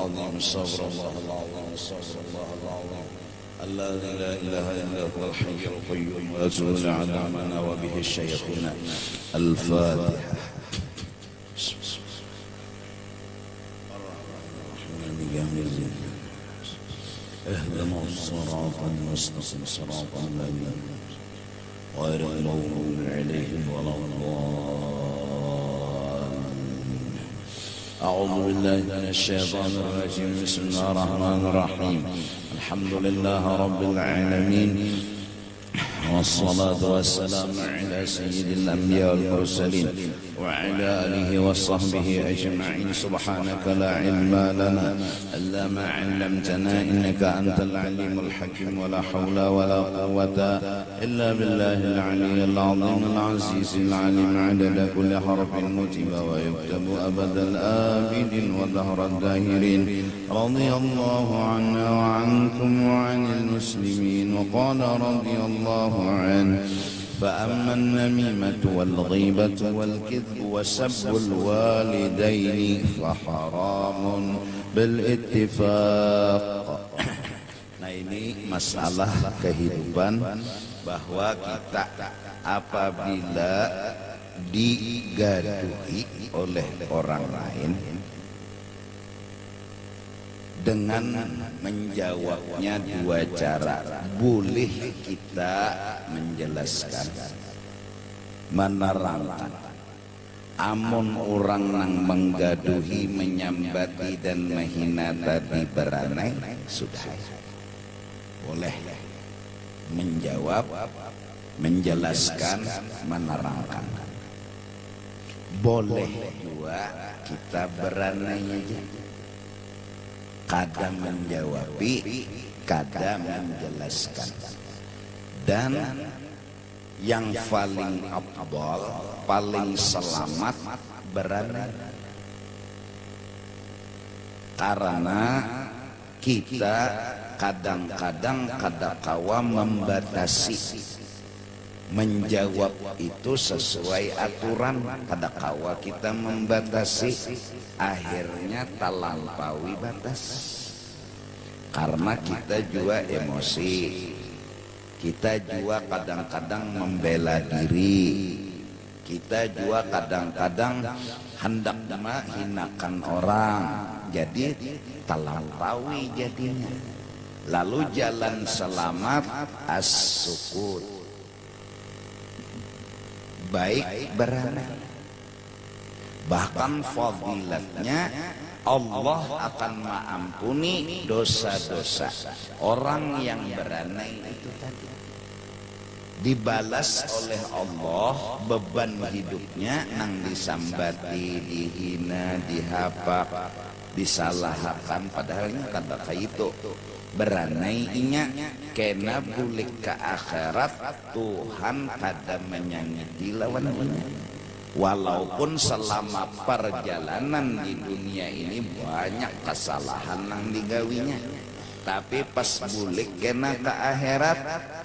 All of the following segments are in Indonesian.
العظيم استغفر الله العظيم استغفر الله العظيم الذي لا إله إلا هو الحي القيوم وأتوب على من نوى به شيخنا الفاتحة. اهدنا الصراط المستقيم صراط الذين غير المغضوب عليهم ولا الضالين. أعوذ بالله من الشيطان الرجيم. بسم الله الرحمن الرحيم. الحمد لله رب العالمين والصلاة والسلام على سيد الأنبياء والمرسلين وعلى آله وصحبه أجمعين. سبحانك لا علم لنا إلا ما علمتنا إنك أنت العليم الحكيم ولا حول ولا قوة إلا بالله العلي العظيم العزيز العليم عدد كل حرف كتب ويكتب أبد الآبدين ودهر الداهرين. رضي الله عنا وعنكم وعن المسلمين. وقال رضي الله عنه فأما النميمة والغيبة والكذب وسب الوالدين فحرام بالاتفاق. Nah, ini masalah kehidupan, bahwa kita apabila digaduhi oleh orang lain dengan menjawabnya dua cara. Boleh kita menjelaskan, menerangkan. Amun orang nang menggaduhi, menyambati dan menghina tadi beranai, sudah boleh menjawab, menjelaskan, menerangkan. Boleh juga kita beranai aja, kadang menjawabi, kadang menjelaskan. Dan yang paling afdal, paling selamat berani, karena kita kadang-kadang kadakawa membatasi menjawab itu sesuai aturan. Kadakawa kita membatasi, akhirnya terlampaui batas, karena kita juga emosi, kita juga kadang-kadang membela diri, kita juga kadang-kadang hendak menghinakan orang, jadi terlampaui jadinya. Lalu jalan selamat as-sukut, baik beranai. Bahkan fadilatnya Allah akan mengampuni dosa-dosa orang yang beranai itu tadi. Dibalas oleh Allah beban hidupnya nang disambati, dihina, dihapa, disalahkan, padahalnya kata itu beranainya kena bulik ke akhirat. Tuhan kada menyangiti lawannya. Walaupun selama perjalanan di dunia ini banyak kesalahan yang digawinya, tapi pas bulik kena ke akhirat,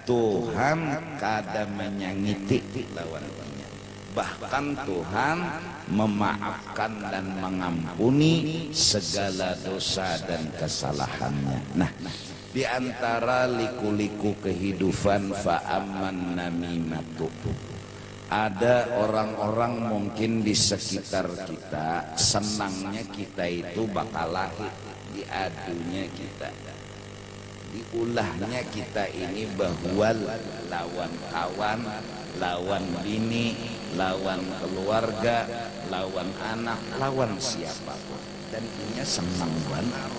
Tuhan kada menyangiti lawannya. Bahkan Tuhan memaafkan dan mengampuni segala dosa dan kesalahannya. Nah, di antara liku-liku kehidupan fa'amman namimatu, ada orang-orang mungkin di sekitar kita senangnya kita itu bakal lahir, diadunya kita, diulahnya kita ini bahwa lawan kawan, lawan bini, lawan keluarga, lawan anak, lawan siapapun, dan ini senang banget.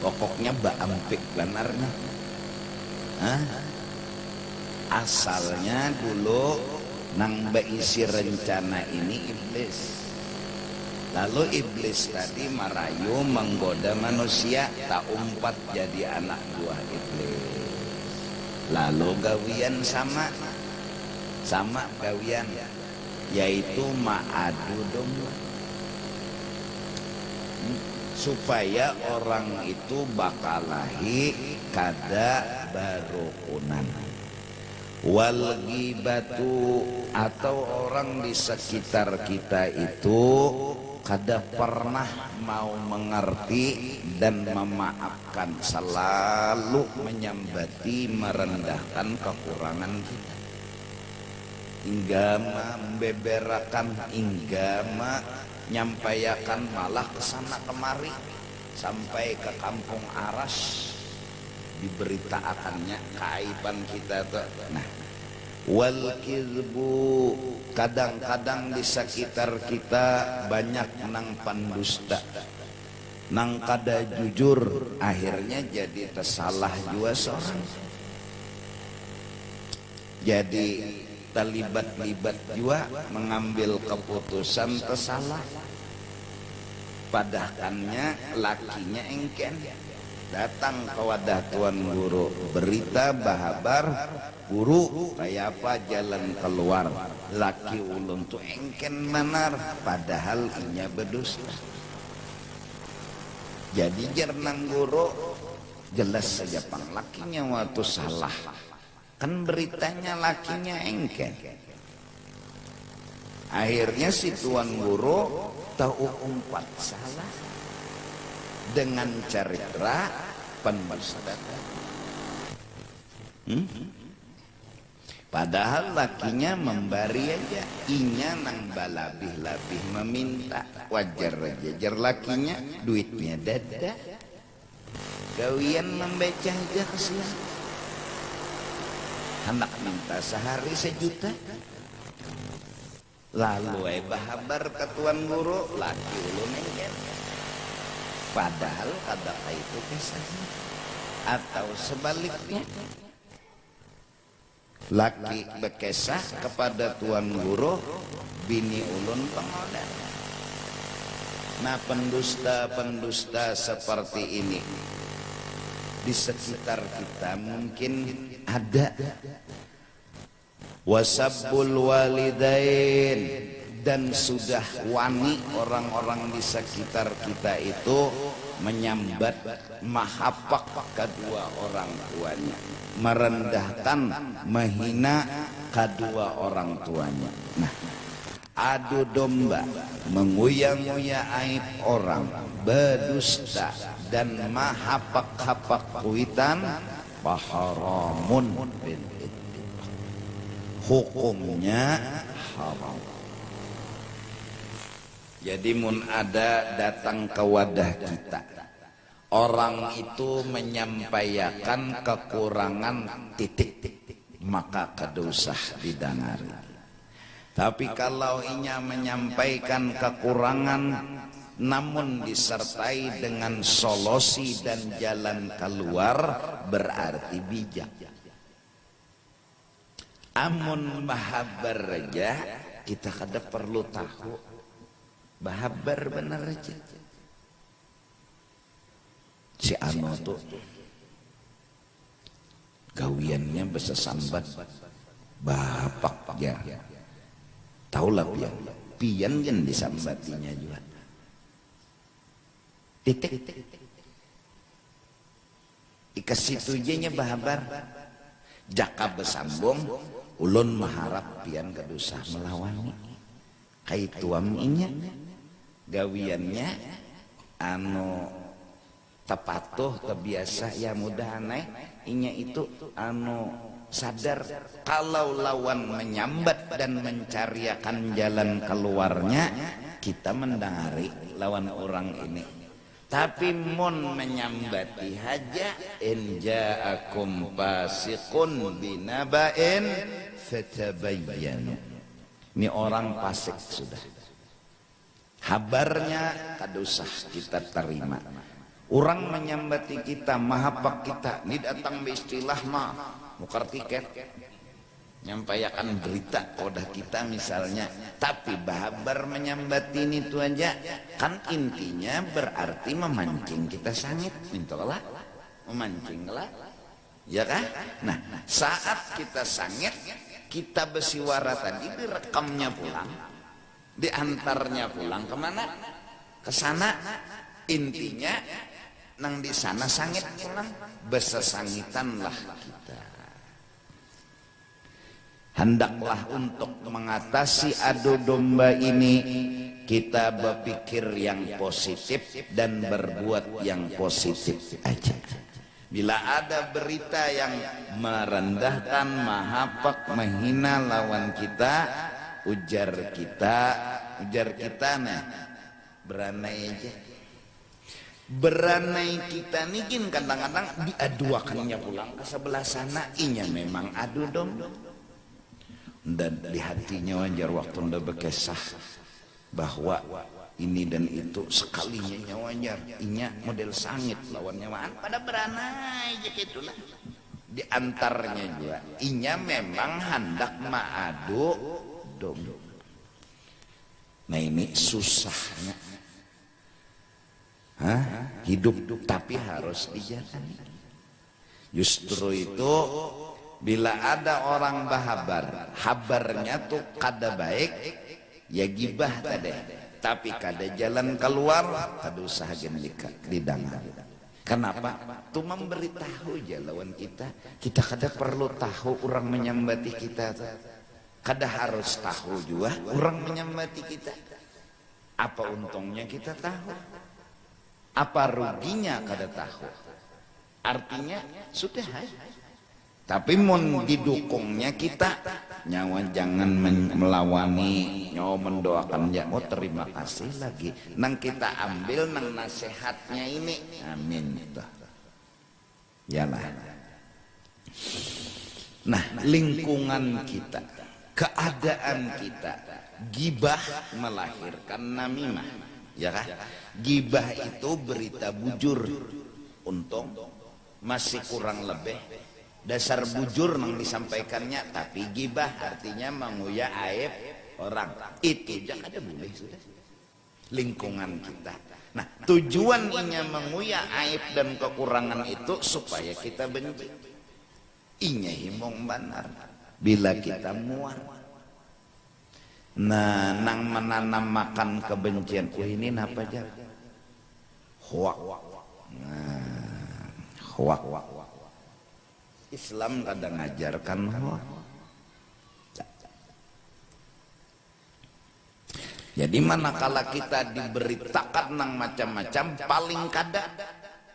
Pokoknya baampik benarnya. Asalnya dulu nang beisi rencana ini iblis. Lalu iblis tadi merayu menggoda manusia, tak umpat jadi anak buah iblis. Lalu gawian sama gawian, yaitu ma'adu domba, supaya orang itu bakal lahir kada barukunan. Wal ghibatu, atau orang di sekitar kita itu kada pernah mau mengerti dan memaafkan, selalu menyambati merendahkan kekurangan kita, hingga membeberakan, hingga menyampaikan malah kesana kemari sampai ke kampung Aras diberitakannya keaiban kita tuh. Nah, wal kizbu, kadang-kadang di sekitar kita banyak nang pendusta, nang kada jujur, akhirnya jadi tersalah juga seorang, jadi terlibat-libat juga mengambil keputusan tersalah. Padahalnya lakinya engken datang ke wadah tuan guru, berita bahabar guru kayak apa jalan keluar, laki ulun tuh engken benar, padahal inya berdusta. Jadi jernang guru jelas saja pang lakinya waktu salah, kan beritanya lakinya engken. Akhirnya si tuan guru tahu umpat salah dengan cerita pendusta. Padahal lakinya memberi aja, inya nang balabih-labih meminta, wajar aja lakinya duitnya dada, gawian membaca aja kesian, hendak minta sehari 1 juta. Lalu bahabar ke tuan guru, laki ulun engken, padahal ada itu kisahnya. Atau sebaliknya, laki bekesah kepada tuan guru, bini ulun pengodar. Nah, pendusta-pendusta seperti ini di sekitar kita mungkin ada. Wasabbul walidain, dan sudah wani orang-orang di sekitar kita itu menyambat, mahapak kedua orang tuanya, merendahkan, menghina kedua orang tuanya. Nah, adu domba, menguya-nguya aib orang, berdusta dan mahapak-hapak kuitan, baharamun bil, hukumnya haram. Jadi mun ada datang ke wadah kita, orang itu menyampaikan kekurangan titik, maka kedosah didangari. Tapi kalau inya menyampaikan kekurangan namun disertai dengan solusi dan jalan keluar, berarti bijak. Amun bahabar aja, kita kada perlu tahu bahabar benar aja. Si Ano tuh gawiannya bisa sambat bapak ya, taulah pian kan disambatinya juga. Titik ikasitu nya bahabar jaka besambung, ulun maharap pian kedusah melawani kaituam inya gawiannya anu tepatuh kebiasa ya mudah aneh inya itu anu sadar kalau lawan menyambat dan mencariakan jalan keluarnya, kita mendengari lawan orang ini. Tapi mun menyambati haja, in ja'akum fasiqun binaba'in fatabayyanu. Ini orang fasik sudah. Habarnya kada usah kita terima. Orang menyambati kita, mahapak kita, ini datang beristilah mah mukar tiket, nyampaikan berita kodah kita misalnya, tapi bahabar menyambati ini itu aja, kan intinya berarti memancing kita sangit, mintalah, memancinglah, ya kan? Nah, saat kita sangit, kita bersiwara tadi direkamnya pulang, diantarnya pulang kemana? Ke sana, intinya nang di sana sangit pulang, besesangitanlah kita. Hendaklah untuk mengatasi adu domba ini, kita berpikir yang positif dan berbuat yang positif aja. Bila ada berita yang merendahkan, mahapek, menghina lawan kita, ujar kita nah beranai aja. Beranai kita nih kadang-kadang diaduakannya pulang ke sebelah sana, inya memang adu dong. Dan di hatinya wajar waktu nda berkisah bahwa ini dan itu sekalinya nyawajar inya model sangit lawan nyawaan pada beranai aja gitulah. Di antaranya juga inya memang hendak maadu dong. Nah ini susahnya hidup tapi harus dijalani. Justru itu bila ada orang bahabar, habarnya tuh kada baik, ya gibah tadi. Tapi kada jalan keluar, kada usah didangar. Kenapa? Tuh memberitahu aja lawan kita. Kita kada perlu tahu orang menyambati kita. Kada harus tahu juga orang menyambati kita. Apa untungnya kita tahu? Apa ruginya kada tahu? Artinya sudah. Tapi mau didukungnya kita nyawa jangan melawani, nyawa mendoakan ya. Oh terima kasih lagi. Nang kita ambil nang nasihatnya ini. Amin. Yalah. Nah lingkungan kita, keadaan kita, gibah melahirkan namimah. Ya kan? Gibah itu berita bujur. Untung masih kurang lebih dasar bujur yang disampaikannya, tapi gibah artinya menguya aib orang. Itu jangan ada boleh sudah. Lingkungan kita. Nah, tujuannya menguya aib dan kekurangan itu supaya kita benci. Inya himong benar bila kita muar. Nah, nang menanam makan kebencian. Ini apa aja? Hoak. Nah, hoak. Islam kadang ngajarkan hoak. Jadi manakala kita diberitakan nang macam-macam, paling kada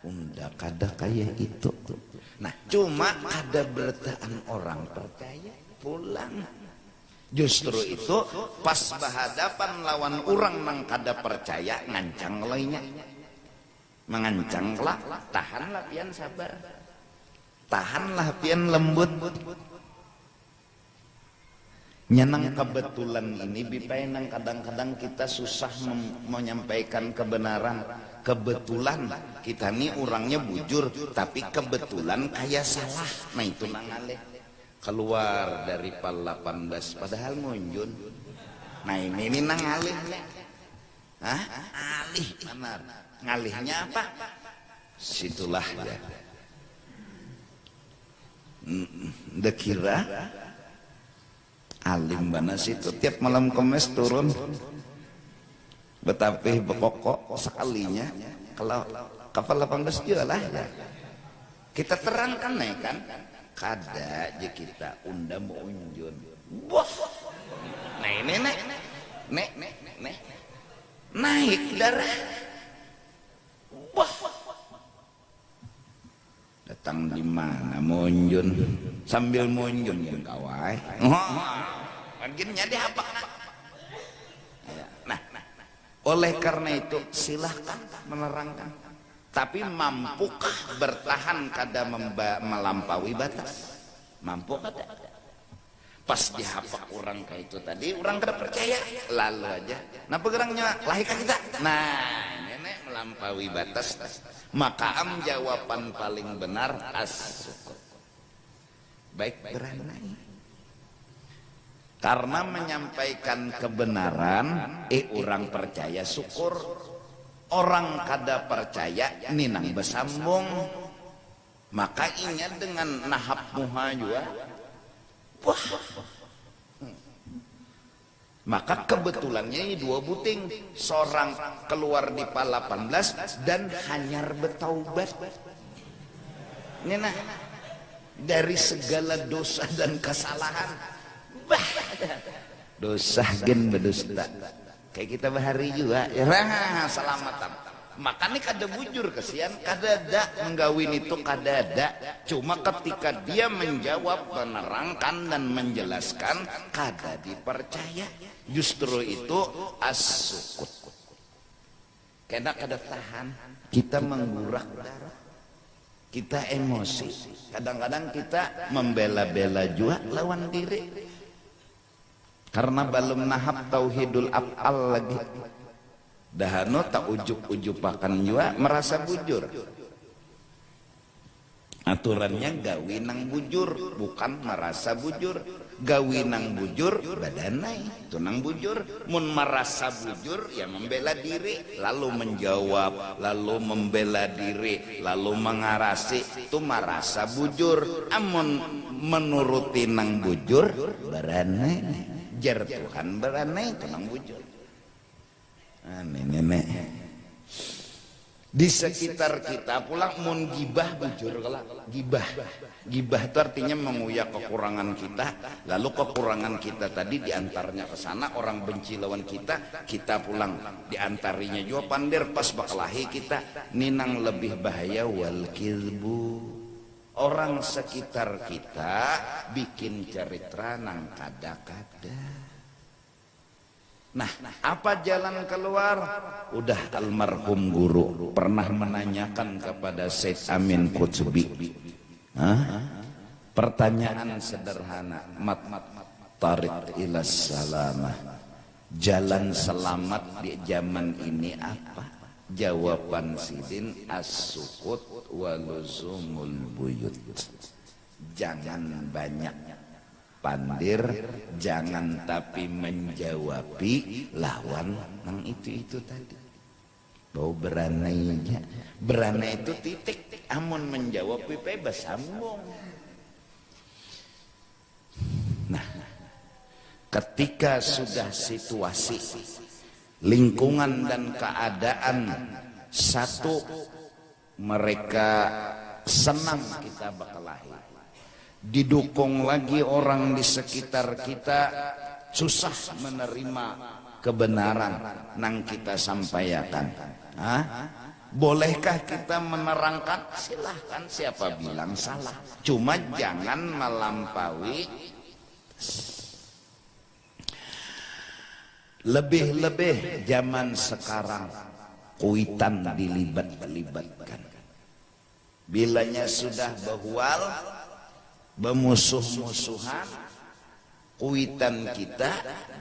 unda kada kayak itu. Nah, cuma kada bertaan orang percaya pulang. Justru itu pas berhadapan lawan orang nang kada percaya ngancang lainnya. Mengancanglah, tahanlah pian sabar. Tahanlah pian lembut. Nyenang kebetulan ini bipainang kadang-kadang kita susah menyampaikan kebenaran. Kebetulan kita nih orangnya bujur, tapi kebetulan kayak salah. Nah itu nangaleh. Keluar dari PAL 18 padahal munjun. Nah ini nangalih. Alih benar. Ngalihnya apa? Situlah ya. Dekira alim bana situ tiap malam Kemis turun. Betapih bekokok sekalinya kalau kapal 18 juga lah ya. Kita terangkan nih kan. Kada aja kita undang unjun. Wah. Nah ini nek naik darah. Wah. Datang di mana munjun sambil munjun yang kawai. Bagiannya di apa? Nah, oleh karena itu silahkan menerangkan. Tapi mampukah bertahan kada melampaui batas? Mampu kada? Pas dihapak orang kayak itu tadi, orang kada percaya, lalu aja. Nah pegerangnya lahirkan kita. Nah, ini melampaui batas. Maka jawaban paling benar as-syukur. Baik beranai. Karena menyampaikan kebenaran, orang percaya syukur. Orang kada percaya ninang bersambung, maka inya dengan nahap muha juga. Wah. Maka kebetulannya ini dua buting, seorang keluar di PAL 18 dan hanyar bertaubat. Nah, dari segala dosa dan kesalahan. Bah, dosa gen berdusta. kayak kita bahari juga ya selamatan. Makanya kada bujur kesian, kadada menggawin itu kadada. Cuma ketika dia menjawab, menerangkan dan menjelaskan, kada dipercaya. Justru itu as-sukut. Karena kada tahan, kita menggurak darah, kita emosi. Kadang-kadang kita membela-bela juga lawan diri. Karena belum nahap tauhidul af'al lagi. Dahano tak ujuk-ujupakan juga merasa bujur. Aturannya gawinang bujur, bukan merasa bujur. Gawinang bujur badanai, tunang bujur. Mun merasa bujur ya membela diri, lalu menjawab, lalu membela diri, lalu mengarasi, itu merasa bujur. Amun menuruti nang bujur baranai, jar Tuhan baranai tunang bujur. Nenek di sekitar kita pulang mun gibah bujur kalau gibah itu artinya menguyak kekurangan kita, lalu kekurangan kita tadi diantarnya ke sana, orang benci lawan kita pulang diantarinya juga pandir pas bakalahi kita ninang lebih bahaya wal kizbu, orang sekitar kita bikin cerita nang kada-kada. Nah, apa jalan keluar? Udah almarhum guru pernah menanyakan kepada Syed Amin Qutbi. Pertanyaan sederhana, mat tarik ilas salamah. Jalan selamat di zaman ini apa? Jawaban Sidin as-sukut waluzumul buyut. Jangan banyak pandir, jangan tapi menjawabi lawan nang itu tadi. Bau beranainya, beranai itu titik, amun menjawab bebas sambung. Nah, ketika sudah situasi, lingkungan dan keadaan satu, mereka senang kita bakalahi. Didukung lagi orang di sekitar kita susah menerima kebenaran nang kita sampaikan. Bolehkah kita menerangkan? Silahkan, siapa bilang salah. Cuma jangan melampaui. Lebih-lebih zaman sekarang kuitan dilibat-libatkan. Bilanya sudah behual, bermusuh-musuhan, kuitan kita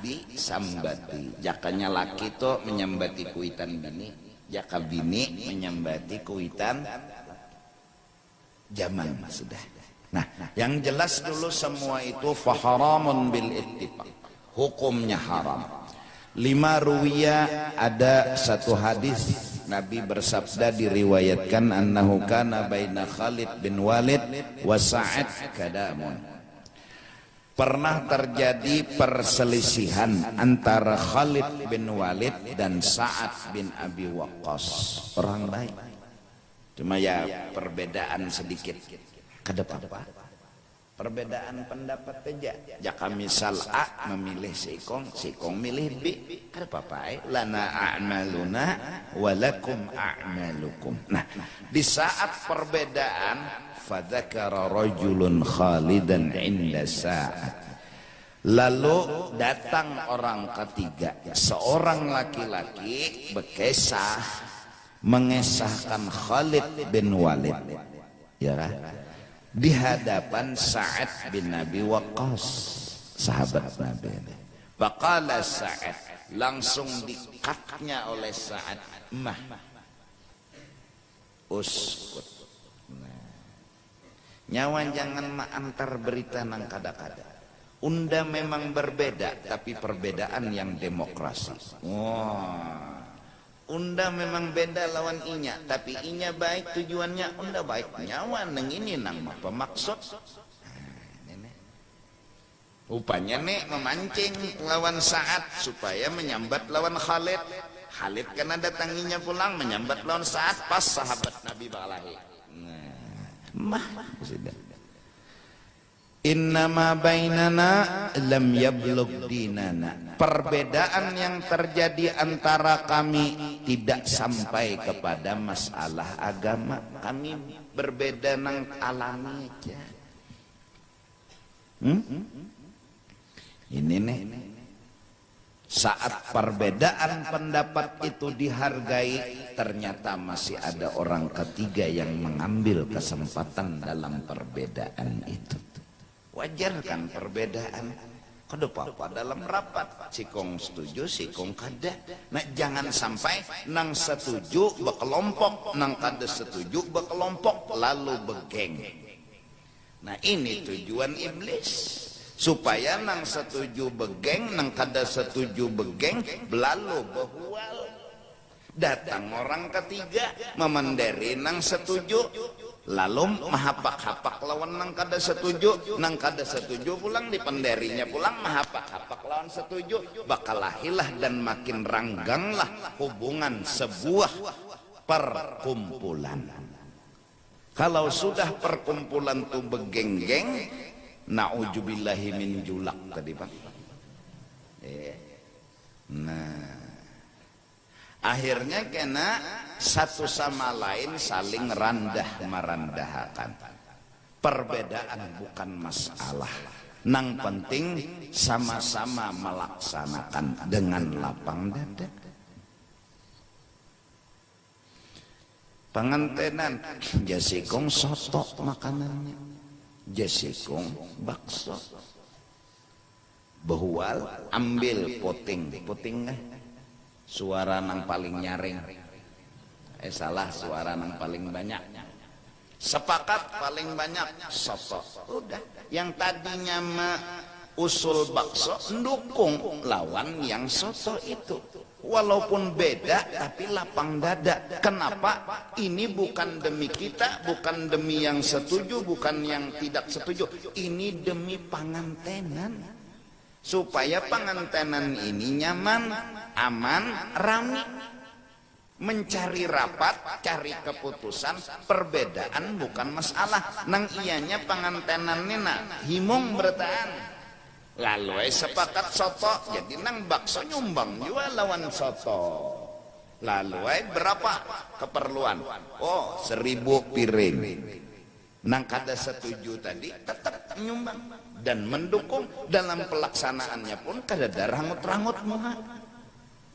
disambati. Jakanya laki to menyambati kuitan bini, jaka bini menyambati kuitan zaman sudah. Nah, yang jelas dulu semua itu faharamun bil ittifaq, hukumnya haram. 5 ruwiyah, ada satu hadis Nabi bersabda, diriwayatkan annahu kana baina Khalid bin Walid wa Sa'ad kadamun. Pernah terjadi perselisihan antara Khalid bin Walid dan Sa'ad bin Abi Waqqas. Orang baik, cuma ya perbedaan sedikit. Kada apa-apa, perbedaan pendapat aja. Jika misal A memilih sikong milih B, kada apa-apa. Lana a'maluna walakum a'malukum. Nah, di saat perbedaan, fadzakara rajulun Khalidan inda Sa'ad. Lalu datang orang ketiga, seorang laki-laki berkisah mengesahkan Khalid bin Walid, ya kan? Di hadapan Sa'ad bin Abi Waqqas, sahabat Nabi. Faqala Sa'ad, langsung dikatnya oleh Sa'ad, mah uskut. Nyawa jangan antar berita nang kada-kada. Unda memang berbeda, tapi perbedaan yang demokrasi. Unda memang beda lawan inya, tapi inya baik tujuannya, unda baik nyawa neng ini nang apa maksud. Rupanya nih memancing lawan Sa'ad supaya menyambat lawan Khalid. Khalid karena datanginya pulang menyambat lawan Sa'ad, pas sahabat Nabi balahi. Innama bainana lam yablugh dinana. Perbedaan yang terjadi antara kami tidak sampai kepada masalah agama. Kami berbeda nang alami aja. Ini nih, saat perbedaan pendapat itu dihargai, ternyata masih ada orang ketiga yang mengambil kesempatan dalam perbedaan itu. Wajar kan perbedaan? Kada apa-apa dalam rapat, sikong setuju, sikong kada. Nah jangan sampai nang setuju berkelompok, nang kada setuju berkelompok, lalu begeng. Nah ini tujuan iblis, supaya nang setuju begeng, nang kada setuju begeng, lalu behual. Datang orang ketiga memenderi nang setuju, lalu mahapak-hapak lawan nang kada setuju, nang kada setuju pulang dipenderinya pulang mahapak-hapak lawan setuju, bakalahilah dan makin rangganglah hubungan sebuah perkumpulan. Kalau sudah perkumpulan tuh begenggeng, na'udzubillahi min julak tadi Pak. Nah, akhirnya kena satu sama lain saling randah merendahkan. Perbedaan bukan masalah. Nang penting sama-sama melaksanakan dengan lapang dada. Pengantenan jasikong soto makanannya, jasikong bakso. Behual ambil puting kan? Suara nang paling nyaring, salah, suara nang paling banyak. Sepakat paling banyak soto. Udah, yang tadinya usul bakso mendukung lawan yang soto itu. Walaupun beda tapi lapang dada. Kenapa? Ini bukan demi kita, bukan demi yang setuju, bukan yang tidak setuju. Ini demi pangantenan, supaya pangantenan ini nyaman, aman, rame. Mencari rapat, cari keputusan. Perbedaan bukan masalah. Nang ianya pangantenan nina himung bertahan. Lalu sepakat soto, jadi nang bakso nyumbang juga lawan soto. Lalu berapa keperluan? Oh 1000 piring. Nang kada setuju tadi tetap nyumbang dan mendukung. Dalam pelaksanaannya pun kada ada rangut-rangut muha.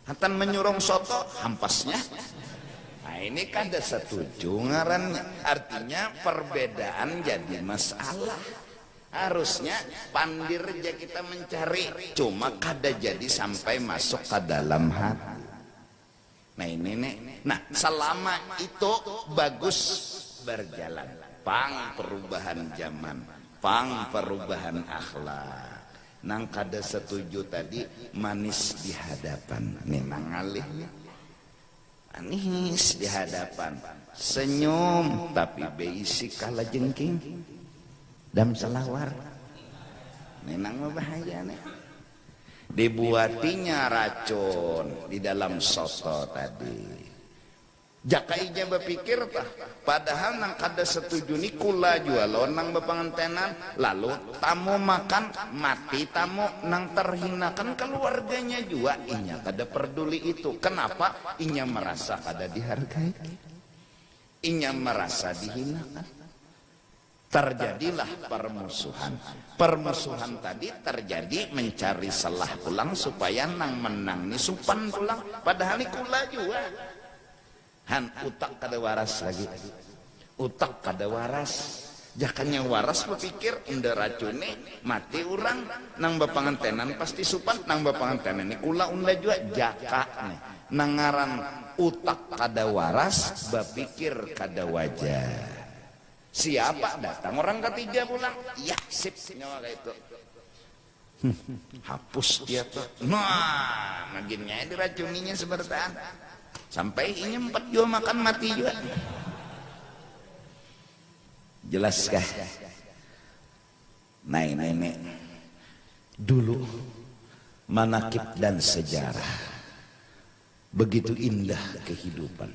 Hatan menyurung soto hampasnya. Nah ini kada setuju ngarannya. Artinya perbedaan jadi masalah. Harusnya pandir aja kita mencari, cuma kada jadi sampai masuk ke dalam hati. Nah ini nih, nah selama itu bagus berjalan, pang perubahan zaman, pang perubahan akhlak. Nang kada setuju tadi manis di hadapan, memang ngalih, manis di hadapan, senyum tapi beisi kala jengking. Dam selawar memang bahaya nih. Dibuatinya racun di dalam soto tadi. Jakainya berpikir tah, padahal nang kada setuju ni kula jua lo nang bepangantenan, lalu tamu makan mati tamu nang terhinakan keluarganya juga, inya kada peduli itu. Kenapa? Inya merasa kada dihargai, inya merasa dihinakan. Terjadilah permusuhan. Permusuhan tadi terjadi mencari selah pulang supaya nang menang ni supan pulang. Padahal ni kula juga. Han utak kada waras lagi. Utak kada waras. Jakanya waras berpikir unda racune mati orang nang bepangantenan pasti supan, nang bepangantenan ni kula unda juga jaka nih. Nangaran utak kada waras berpikir kada wajah. Siapa datang orang ketiga pulang, ya sip nyawa kayak itu. Hapus dia tuh. Nah, maginnya diracuninya sebertaan. Sampai ini 4 jua makan mati juga. Jelaskah? Nah ini dulu manakib dan sejarah. Begitu indah kehidupan.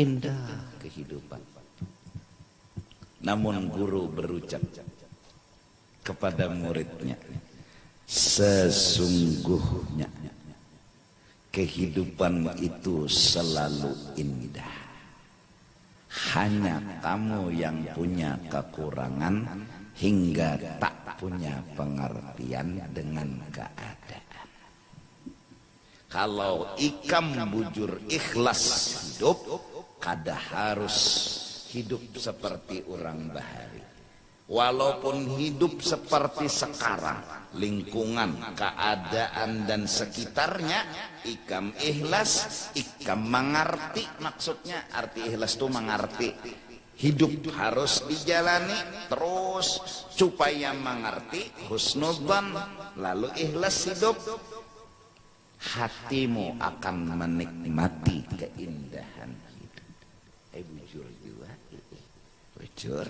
Indah kehidupan. Namun guru berucap kepada muridnya, sesungguhnya kehidupan itu selalu indah. Hanya kamu yang punya kekurangan hingga tak punya pengertian dengan keadaan. Kalau ikam bujur ikhlas hidup, kada harus hidup seperti orang bahari. Walaupun hidup seperti sekarang, lingkungan, keadaan dan sekitarnya, ikam ikhlas, ikam mengerti. Maksudnya arti ikhlas itu mengerti. Hidup harus dijalani terus supaya mengerti husnudzan, lalu ikhlas hidup. Hatimu akan menikmati keindahan hidup. Bujur juga, bujur.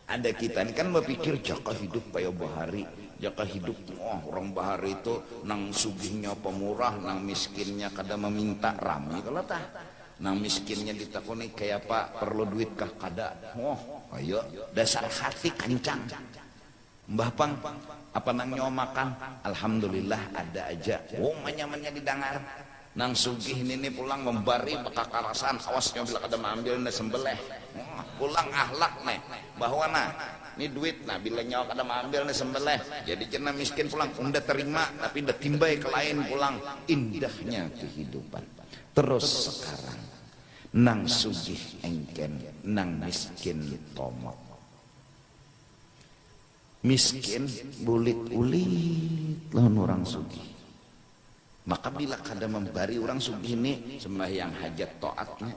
Ada kita ini kan berpikir jaka hidup paya bahari, jaka hidup orang bahari itu nang sugihnya pemurah, nang miskinnya kada meminta rami kalau tah, nang miskinnya ditakoni kayak apa perlu duit kah kada, ayo dasar hati kencang. Mbah Pang apa nang nyawa makan, alhamdulillah ada aja, manya didengar. Nang sugih ini pulang membari bekakarasan, awasnya bila kada mengambil na sembelih. Pulang ahlak nih bahwa ini duit bila nyawa kada mengambil na sembelih. Jadi kena miskin pulang udah terima tapi udah timbai ke lain pulang. Indahnya kehidupan. Terus sekarang nang sugih engken, nang miskin tomok. Miskin bulit-ulit lawan orang sugih. Maka bila kada membari orang sugih ini sembahyang hajat taatnya,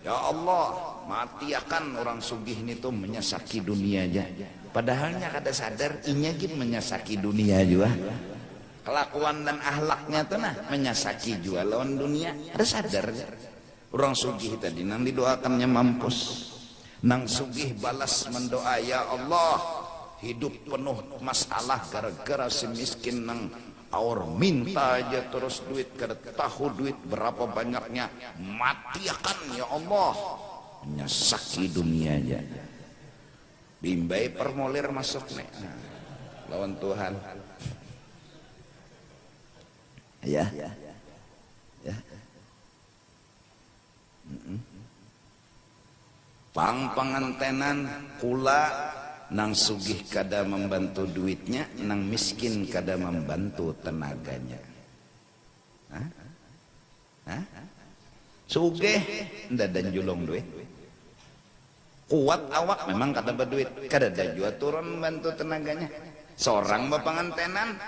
ya Allah, mati akan orang sugih ini tuh menyesaki dunia aja. Padahalnya kada sadar inya gitu menyesaki dunia juga. Kelakuan dan ahlaknya tuh menyesaki juga lawan dunia. Ada sadar ya? Orang sugih tadi nang didoakannya mampus. Nang sugih balas mendoa, ya Allah, hidup penuh masalah gara-gara si miskin nang awar minta aja terus duit, kada tahu duit berapa banyaknya, mati akan ya Allah, menyesaki dunia aja. Bimbai permolir masuk nih lawan Tuhan ya. Pangantenan kula nang sugih kada membantu duitnya, nang miskin kada membantu tenaganya. Sugih ndak dan julung duit, kuat awak memang kada berduit, kada ada jua turun bantu tenaganya. Seorang bapangantenan,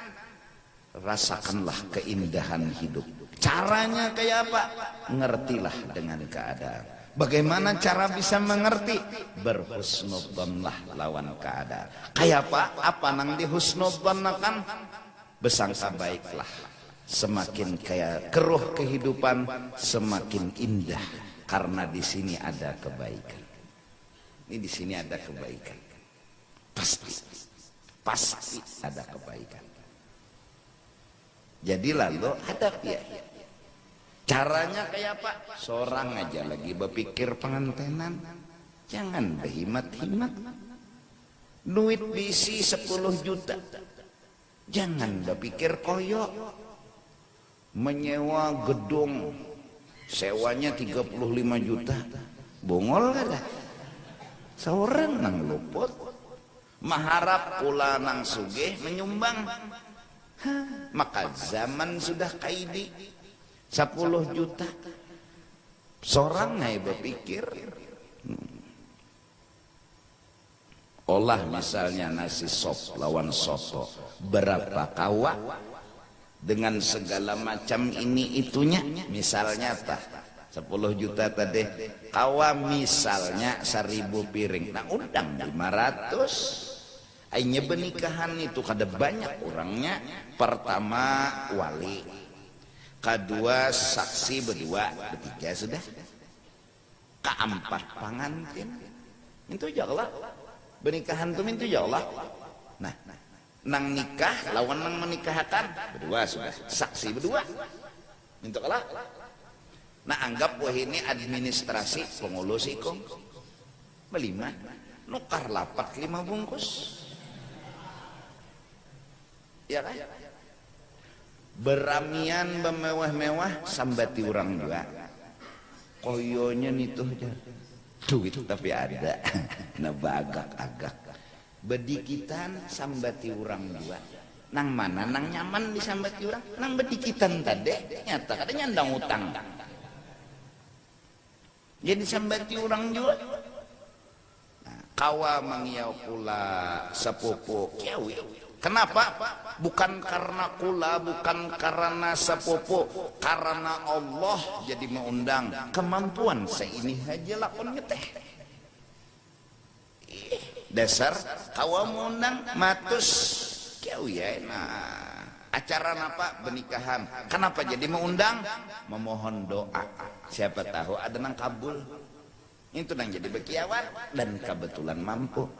rasakanlah keindahan hidup. Caranya kayak apa? Ngertilah dengan keadaan. Bagaimana cara bisa mengerti? Berhusnudzonlah lawan keadaan. Kayak apa? Apa nang dihusnudzonkan? Besangka baiklah. Semakin kayak keruh kehidupan, semakin indah. Karena di sini ada kebaikan. Ini di sini ada kebaikan. Pasti ada kebaikan. Jadi lalu hadapi ya. Caranya kayak apa? Seorang aja lagi berpikir pengantenan, jangan berhimat-himat. Duit bisi 10 juta, jangan berpikir koyok. Menyewa gedung, sewanya 35 juta, bongol kada? Seorang nang luput, maharap pula nang sugih menyumbang. Maka zaman sudah kaidi. 10 juta seorang ngai berpikir olah misalnya nasi sop lawan soto berapa kawa dengan segala macam ini itunya, misalnya tah 10 juta tadi kawa misalnya 1000 piring, nah undang 500. Akhirnya pernikahan itu kada banyak orangnya. Pertama wali, kedua saksi berdua, ketiga sudah, keempat pengantin. Itu jauhlah pernikahan tuh itu jauhlah. Nah, nang nikah lawan nang menikahkan berdua sudah, saksi berdua. Itu kalah. Nah anggap wah ini administrasi pengurus ikong. Belima nukar lapak 5 bungkus. Ya kan? Beramian bermewah-mewah sambati orang juga. Koyonya nitu aja. Duit tapi ada. Nah bagak-agak. Bedikitan sambati orang juga. Nang mana nang nyaman disambati orang? Nang bedikitan tadi nyata katanya nyandang utang. Jadi sambati orang juga. Kawa mangiau pula sepupu kiawi. Kenapa? Bukan karena kula, bukan karena sepupu, karena Allah jadi mengundang kemampuan seini aja lakon ngeteh. Dasar kawa mengundang matus kiawi ya. Nah, acara apa? Pernikahan. Kenapa jadi mengundang? Memohon doa. Siapa tahu ada nang kabul. Itu nang jadi bekiawan dan kebetulan mampu.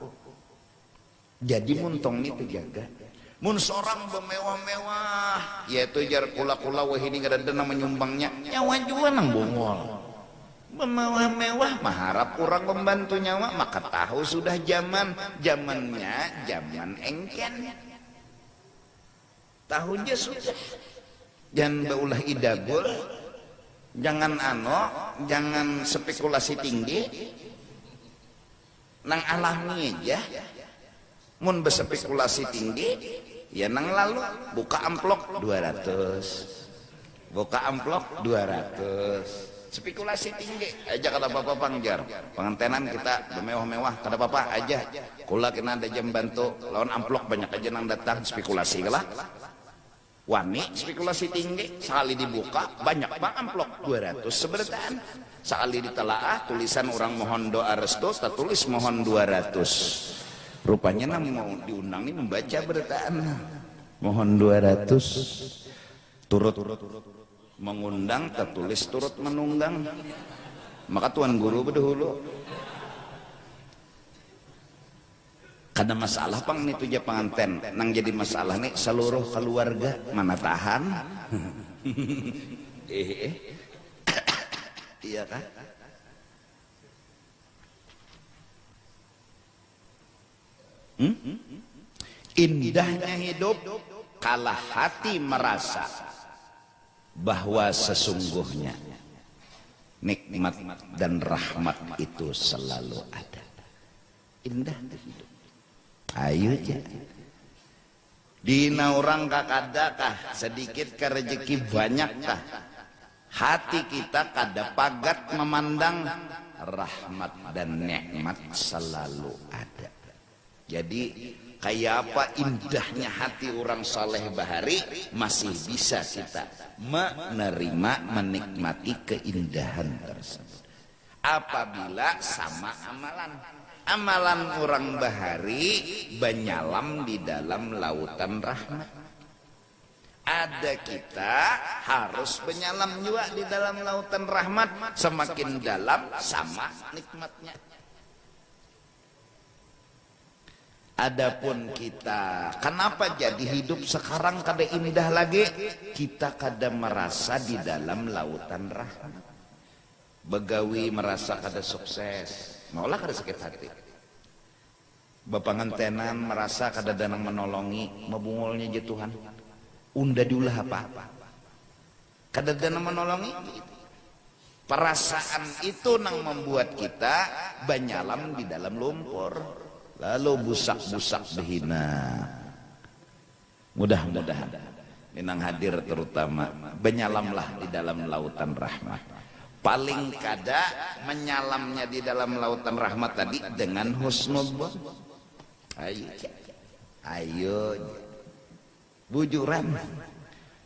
Jadi muntong itu jaga. Mun seorang bermewah-mewah, yaitu jar kula-kula wah ini kada ada menyumbangnya. Nyawa juga nang bongol. Bermewah-mewah mengharap kurang membantu nyawa, maka tahu sudah zamannya zaman engken. Tahunya sudah. Jangan baulah idagul. Jangan jangan spekulasi tinggi. Nang alami aja. Mun berspekulasi tinggi, ya nang lalu buka amplop 200. Buka amplop 200. Spekulasi tinggi aja kata bapak pangjar. Pengantenan kita bermewah-mewah kata bapak aja. Kula kena ada jam bantu lawan amplop banyak aja nang datang spekulasi lah. Wani spekulasi tinggi sekali dibuka banyak bang amplop 200 seberataan. Sekali ditelaah tulisan orang mohon doa restu tertulis mohon 200. Rupanya nang mau diundang ini membaca beritaan mohon 200 turut mengundang tertulis turut menunggang. Maka tuan guru berdahulu kada masalah pang nih tuja penganten nang jadi masalah nih seluruh keluarga mana tahan. Iya kan? Indahnya hidup kalah hati merasa bahwa sesungguhnya nikmat dan rahmat itu selalu ada. Indah hidup. Ayo aja. Dina orang kakadakah sedikit ke rezeki banyakkah hati kita kada pagat memandang rahmat dan nikmat selalu ada. Jadi kayak apa indahnya hati orang saleh bahari masih bisa kita menerima menikmati keindahan tersebut apabila sama amalan orang bahari banyalam di dalam lautan rahmat. Ada kita harus menyalam juga di dalam lautan rahmat, semakin dalam sama nikmatnya. Adapun kita kenapa jadi hidup sekarang kada indah lagi? Kita kada merasa di dalam lautan rahmat. Begawi merasa kada sukses, maulah kada sakit hati. Bapangantenan merasa kada danang menolongi, mabungolnya je Tuhan. Unda diulah apa? Kada danang menolongi. Perasaan itu nang membuat kita banyalam di dalam lumpur. Lalu busak-busak behina. Mudah-mudahan minang hadir terutama menyalamlah di dalam lautan rahmat. Paling kada menyalamnya di dalam lautan rahmat tadi dengan husnul. Ayo bujuran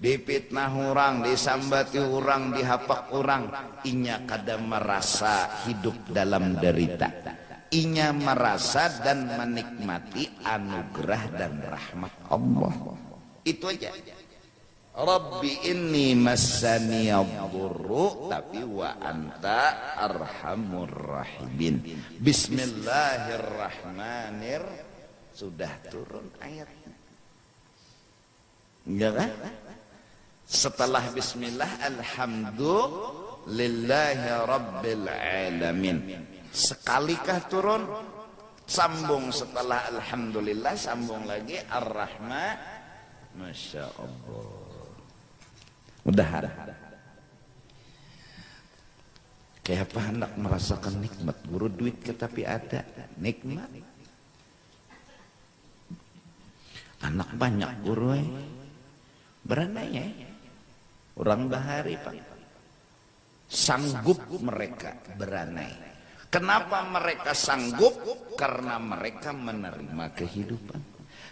dipitnah orang, disambati orang, dihapak orang, inya kada merasa hidup dalam derita. Inya merasa dan menikmati anugerah dan rahmat Allah. Itu aja. Rabbi inni massani yadurru tapi wa anta arhamur rahimin. Bismillahirrahmanirrahim. Sudah turun ayatnya. Enggak kan? Setelah bismillah alhamdulillahi rabbil alamin. Sekalikah turun, sambung setelah alhamdulillah, sambung lagi ar-rahman. Masya Allah. Mudah-mudahan kayak apa hendak merasakan nikmat. Guru duit ke tapi ada nikmat. Anak banyak guru beranai ya. Orang bahari Pak. Sanggup mereka beranai. Kenapa mereka sanggup? Karena mereka menerima kehidupan.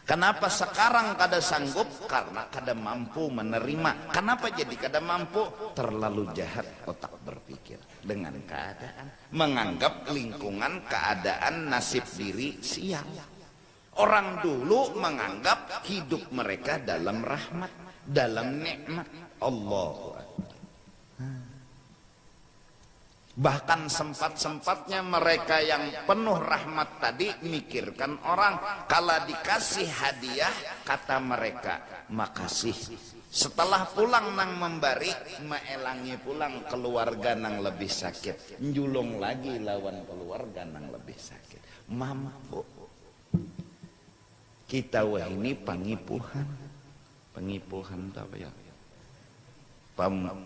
Kenapa sekarang kada sanggup? Karena kada mampu menerima. Kenapa jadi kada mampu? Terlalu jahat otak berpikir dengan keadaan, menganggap lingkungan, keadaan, nasib diri sial. Orang dulu menganggap hidup mereka dalam rahmat, dalam nikmat Allah. Bahkan sempat-sempatnya mereka yang penuh rahmat tadi mikirkan orang. Kalau dikasih hadiah, kata mereka makasih. Setelah pulang nang membari, maelangi pulang keluarga nang lebih sakit. Njulung lagi lawan keluarga nang lebih sakit. Mampu. Kita wah ini pangipuhan. Pangipuhan itu apa ya?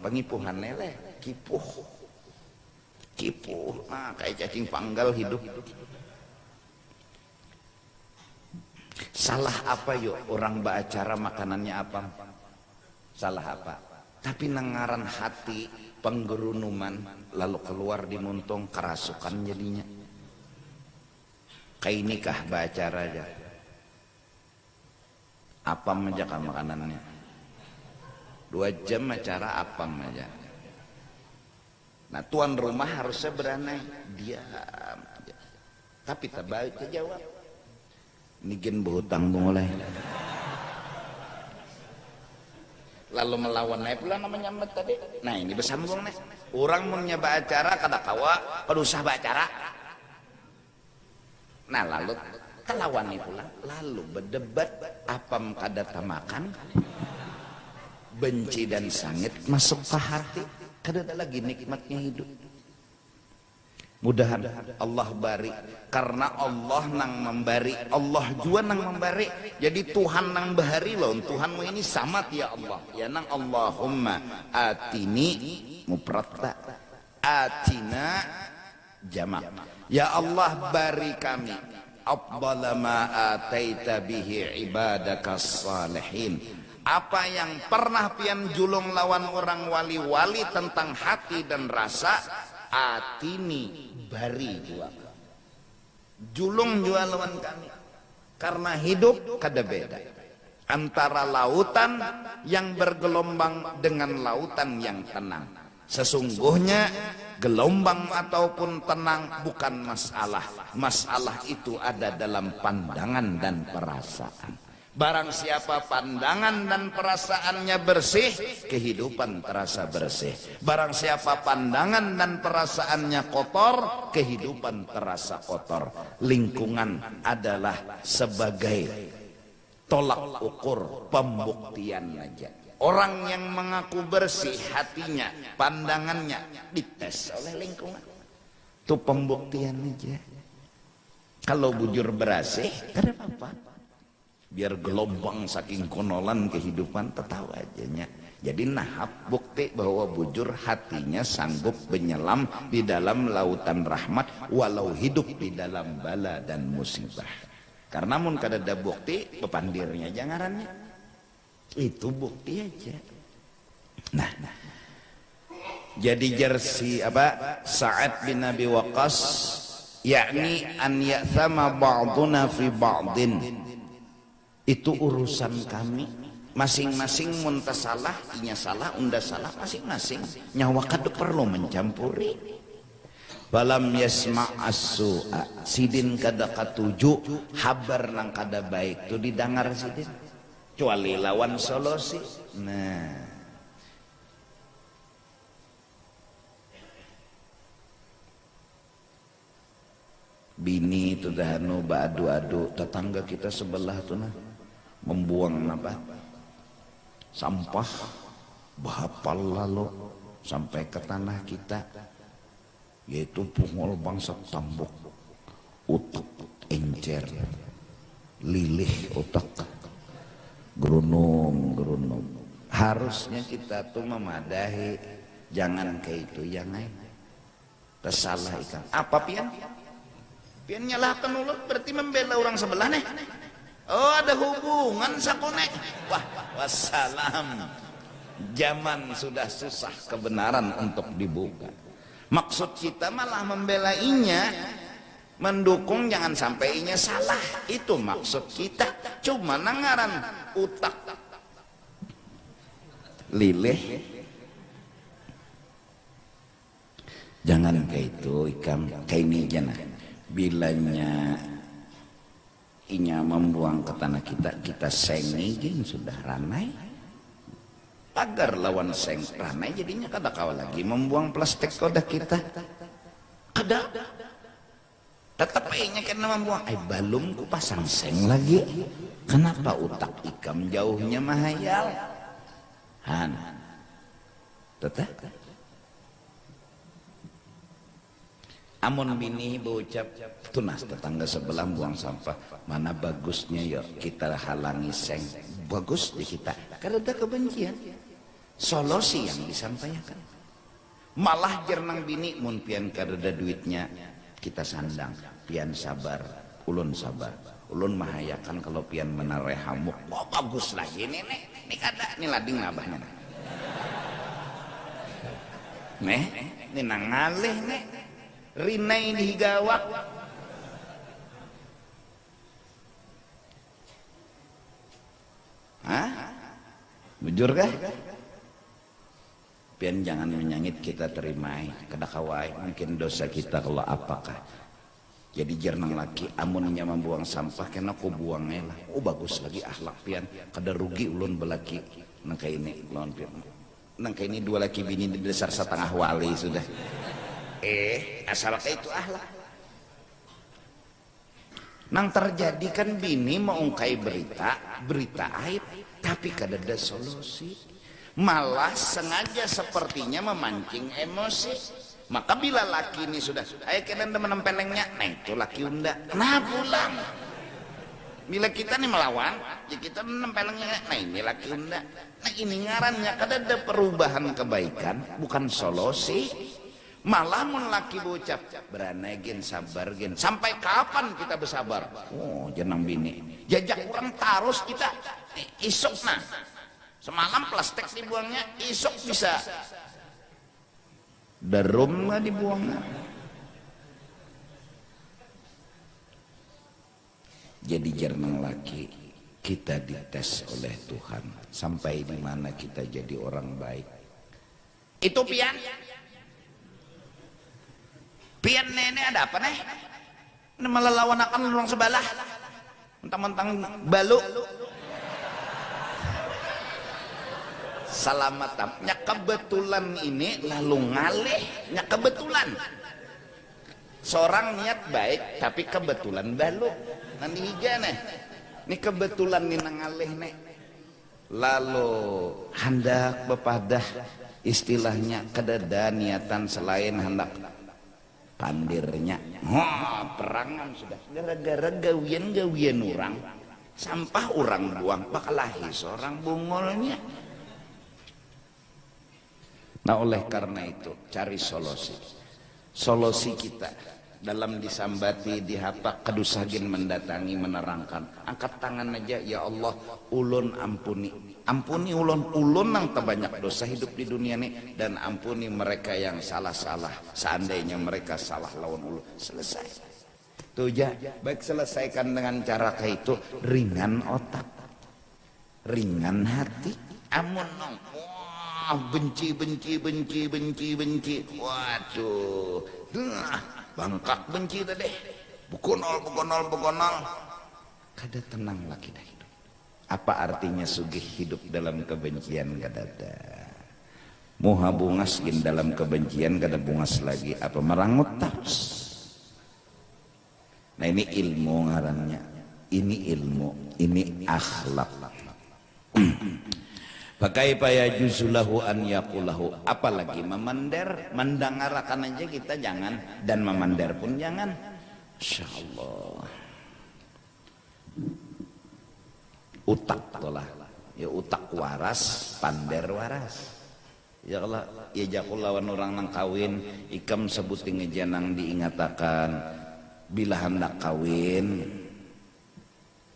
Pangipuhan lele, kipuh. Kipuh, nah kayak cacing panggal hidup. Salah apa yuk orang beracara makanannya apa? Salah apa? Tapi nengaran hati penggerunuman lalu keluar di muntung kerasukan jadinya. Kayak nikah beracara aja. Apam aja kan makanannya. 2 jam acara apam aja. Nah tuan rumah harusnya beranai, diam aja. Tapi tak baik ke jawab. Nigen berhutang mulai. Lalu melawan naik pula namanya nyambet tadi. Nah ini bersambung nih. Orang mau nyoba acara kada kawa, pedusah acara. Nah lalu kelawan nih pula. Lalu berdebat apam kada tamakan. Benci dan sangit masuk ke hati. Kada ada lagi nikmatnya hidup. Mudahan Allah bari. Karena Allah nang membari, Allah juga nang membari. Jadi Tuhan nang bahari loh. Tuhanmu ini samat ya Allah. Ya nang Allahumma atini mupratta, atina jamak. Ya Allah bari kami afdala ma ataita bihi ibadakas salihin. Apa yang pernah pian julung lawan orang wali-wali tentang hati dan rasa, atini bari jua. Julung jua lawan kami. Karena hidup kada beda. Antara lautan yang bergelombang dengan lautan yang tenang. Sesungguhnya gelombang ataupun tenang bukan masalah. Masalah itu ada dalam pandangan dan perasaan. Barang siapa pandangan dan perasaannya bersih, kehidupan terasa bersih. Barang siapa pandangan dan perasaannya kotor, kehidupan terasa kotor. Lingkungan adalah sebagai tolak ukur pembuktian aja. Orang yang mengaku bersih hatinya, pandangannya dites oleh lingkungan. Itu pembuktian aja. Kalau bujur bersih, ada apa-apa. Biar gelombang saking konolan kehidupan tertawa aja. Jadi nahap bukti bahwa bujur hatinya sanggup menyelam di dalam lautan rahmat walau hidup di dalam bala dan musibah. Karena mun kada ada bukti pepandirnya jangarannya. Itu bukti aja. Nah. Jadi jersi apa? Sa'ad bin Abi Waqqas yakni an ya'thama ba'duna fi ba'din. Itu urusan kami masing-masing munta salah, inya salah, unda salah masing-masing. Nyawa kada perlu mencampuri. Balam yasma' as-su'a. Sidin kada katuju habar nang kada baik tu didengar sidin. Kecuali lawan solusi. Nah. Bini itu dah nu adu-adu tetangga kita sebelah tuh nah. Membuang apa sampah bahapal lalu sampai ke tanah kita. yaitu pungol bangsa tambuk, utek, encer, lilih otak, gerunung. Harusnya kita tuh memadahi, jangan kayak itu yang lain. Tersalah ikan. Apa pian? Pian nyalahkan ulut berarti membela orang sebelah nih. Oh ada hubungan sakone. Wah wassalam. Zaman sudah susah kebenaran untuk dibuka. Maksud kita malah membelainya, mendukung jangan sampai inya salah. Itu maksud kita. Cuma nangaran utak, lilih, jangan kayak itu ikam kayak ini jana. Bilanya inya membuang ke tanah kita sengigin sudah ranai. Agar lawan seng ranai jadinya kada kawal lagi membuang plastik koda kita. Kada. Tetap inya kena membuang. Balum ku pasang seng lagi. Kenapa utak ikam jauhnya mahayal? Han. Tetap. Amun bini berucap tunas tetangga sebelah buang sampah, mana bagusnya ya kita halangi seng, bagus di kita karena ada kebencian. Solusi yang disampaikan malah jernang bini mun pian karena duitnya kita sandang, pian sabar, ulun sabar, ulun mahayakan kalau pian menare hamuk. Oh bagus lagi ini kada ini lading nabahnya ini nangalih nih rinai di gawak. Hah? Bujur kah? Pian jangan menyangit kita terimai kada kawai mungkin dosa kita kalau apakah. Jadi jernang laki amunnya membuang sampah kena ku buangnya lah. Oh bagus lagi akhlak pian kada rugi ulun belaki nangka ini lawan pian. Nangka ini dua laki bini di dasar setengah wali sudah. Asalnya itu ahlak. Nang terjadi kan bini mengungkai berita aib, tapi kada ada solusi. Malah sengaja sepertinya memancing emosi. Maka bila laki ini sudah ayo kena menempelengnya, nah itu laki unda. Nah pulang. Bila kita nih melawan, ya kita menempelengnya, nah ini laki unda. Nah ini ngarannya kada ada perubahan kebaikan, bukan solusi. Malah mun laki bocap beranai gen sabar gen sampai kapan kita bersabar? Oh jenang bini jajak orang tarus kita isok nah semalam plastik dibuangnya isok bisa derum lah dibuangnya. Jadi jernang laki kita dites oleh Tuhan sampai di mana kita jadi orang baik. Itu pian. Pian nenek ada apa nih? Malah lawan akan orang sebelah. Mentang-mentang balu. Salamatnya kebetulan ini lalu ngalih. Nya kebetulan. Seorang niat baik tapi kebetulan balu. Nanti hija nih. Ini kebetulan nih ngalih nih. Lalu hendak bepadah istilahnya kedada niatan selain hendak pandirnya perangan sudah gara-gara gawian orang sampah orang buang bakalahi seorang bungolnya. Nah oleh karena itu cari solusi kita dalam disambati dihapak kedusagin mendatangi menerangkan angkat tangan aja ya Allah ulun ampuni ulun nang terbanyak dosa hidup di dunia ini dan ampuni mereka yang salah seandainya mereka salah lawan ulun. Selesai tuh ya baik selesaikan dengan cara kayak itu ringan otak ringan hati. Amun nong benci waduh bangkak benci tadi bukonol kada tenang lagi dah hidup. Apa artinya sugih hidup dalam kebencian kada ada muha bungas gin dalam kebencian kada bungas lagi apa merangut terus. Nah ini ilmu ngarannya ini ilmu ini akhlak. Pakaifa yajuzu lahu an yaqulahu, apalagi memender, mendengarkan aja kita jangan, dan memender pun jangan. Insyaallah. Utak tolah, ya utak waras, pander waras. Ya Allah, ya jakul lawan orang nang kawin, ikam sebuting ngejanang diingatakan bila hendak kawin.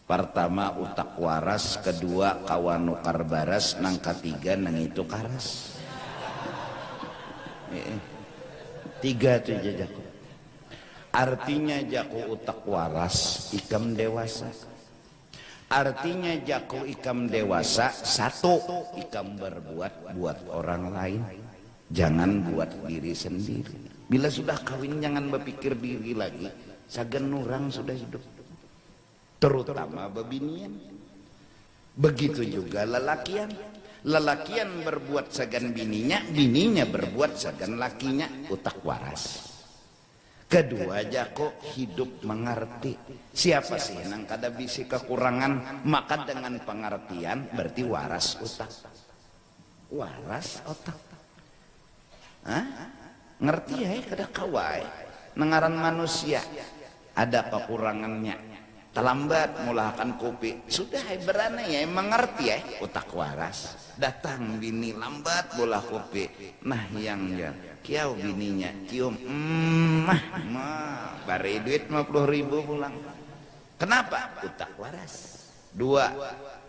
Pertama utak waras, kedua kawan nukar baras, nang ketiga nang itu karas. Tiga tuh jajaku. Artinya jaku utak waras, ikam dewasa. Artinya jaku ikam dewasa, satu ikam berbuat buat orang lain, jangan buat diri sendiri. Bila sudah kawin jangan berpikir diri lagi, sagan orang sudah hidup. Terutama bebinian. Begitu juga lelakian. Lelakian berbuat sagan bininya, bininya berbuat sagan lakinya, utak waras. Kedua jako hidup mengerti. Siapa sih yang kada bisi kekurangan, maka dengan pengertian berarti waras otak. Waras otak. Hah? Ngerti ya kada kawai. Nengaran manusia ada kekurangannya. Terlambat mulakan kopi, sudah berana ya mengerti ya, otak waras. Datang bini lambat bola kopi, nah yang ya kiau bininya cium, bari duit 50.000 pulang. Kenapa? Otak waras. Dua,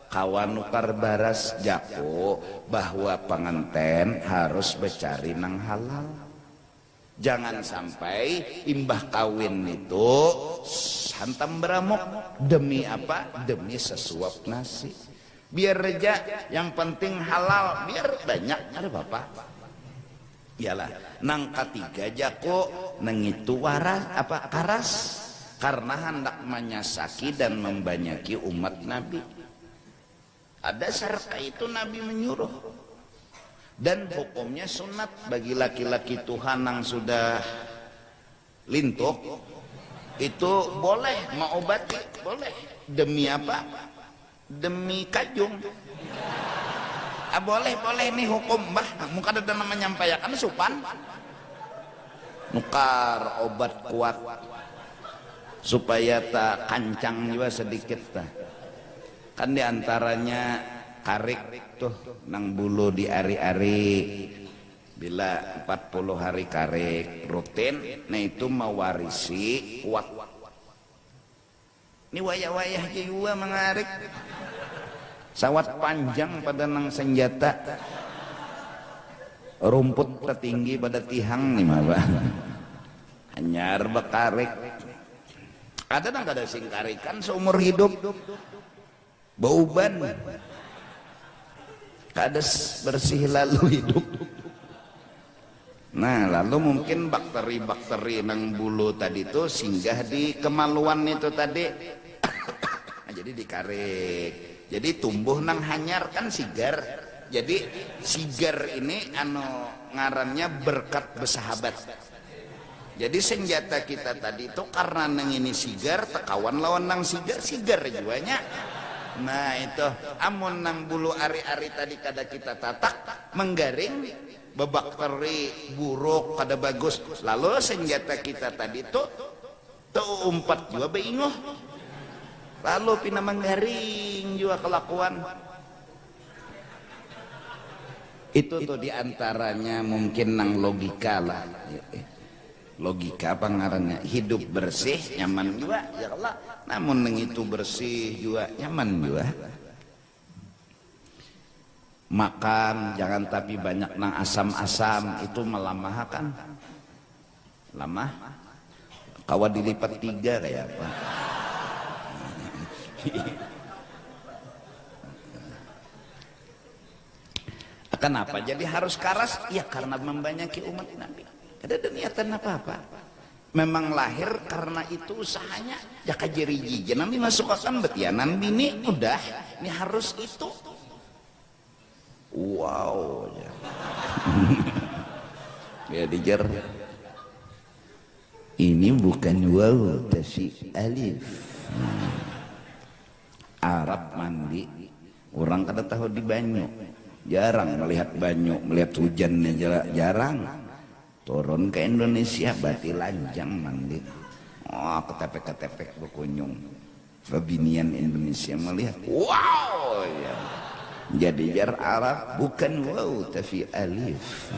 kawan nukar baras jako bahwa penganten harus becari nang halal. Jangan sampai imbah kawin itu hantam beramuk. Demi apa? Demi sesuap nasi. Biar reja, yang penting halal, biar banyak ada bapak. Iyalah, nang ketiga jako nang itu waras apa karas, karena hendak menyasaki dan membanyaki umat Nabi. Ada sarka itu Nabi menyuruh. Dan hukumnya sunat bagi laki-laki Tuhan yang sudah lintuk itu boleh mengobati, boleh. Demi apa? Demi kajung. Boleh nih hukum bah, muka ada nama menyampaikan supan. Nukar obat kuat supaya tak kancang juga sedikit tah. Kan diantaranya karik tuh nang bulu di ari-ari, bila 40 hari karik rutin, nah itu mewarisi kuat. Ini wayah-wayah juga mengarik sawat panjang pada nang senjata, rumput tertinggi pada tihang nih mah hanyar bekarik. Ada nang kada sing karikan seumur hidup bauban. Kades bersih lalu hidup. Nah lalu mungkin bakteri-bakteri nang bulu tadi itu singgah di kemaluan itu tadi. Nah, jadi dikarik, jadi tumbuh nang hanyar kan sigar. Jadi sigar ini ngarannya berkat bersahabat. Jadi senjata kita tadi itu karena nang ini sigar, tekawan lawan nang sigar juanya. Nah itu amun nang bulu ari-ari tadi kada kita tatak menggaring bebakteri buruk kada bagus, lalu senjata kita tadi tuh umpat juga beingoh, lalu pina menggaring juga kelakuan itu tuh diantaranya mungkin nang logika lah. Logika pangarannya hidup bersih nyaman juga ya Allah, namun neng itu bersih juga nyaman juga. Makan jangan tapi banyak nang asam-asam, itu melamahkan. Lamah kawa dilipat 3 kayak apa. Kenapa jadi harus karas? Ya karena membanyaki umat Nabi. Ada niatan apa-apa. Memang lahir karena itu usahanya. Jaka jeriji nanti masuk akan betianan bini udah. Ini harus itu. Wow. Ya dijer. Ini bukan wow tapi alif. Arab mandi. Orang kada tahu di banyu. jarang melihat banyu, melihat hujannya jarang. Turun ke Indonesia bati lanjang mandi, oh ketepek-ketepek berkunjung. Babinian Indonesia melihat, wow ya. Jadi jar Arab bukan wow tapi alif.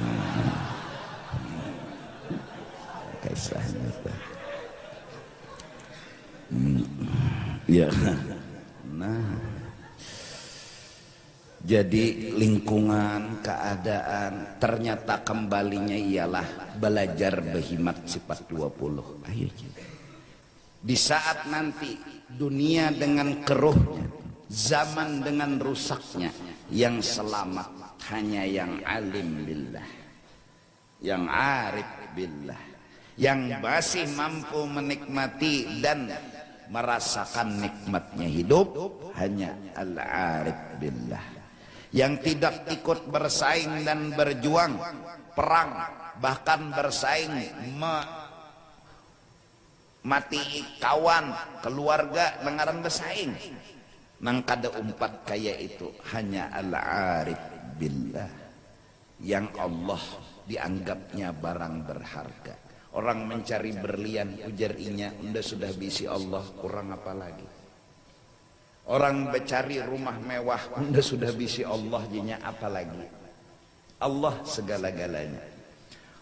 Kisahnya ya. Nah, jadi lingkungan, keadaan, ternyata kembalinya ialah belajar berhimat sifat 20. Ayo. Di saat nanti dunia dengan keruhnya, zaman dengan rusaknya, yang selamat hanya yang alim billah, yang arif billah, yang masih mampu menikmati dan merasakan nikmatnya hidup, hanya al-arif billah, yang tidak ikut bersaing dan berjuang perang, bahkan bersaing mati kawan keluarga dengaran bersaing nang kada umpat kaya itu, hanya al-arif billah, yang Allah dianggapnya barang berharga. Orang mencari berlian ujar inya, unda sudah bisi Allah, kurang apa lagi. Orang mencari rumah mewah, unda sudah bisi Allah, jinya apa lagi. Allah segala-galanya.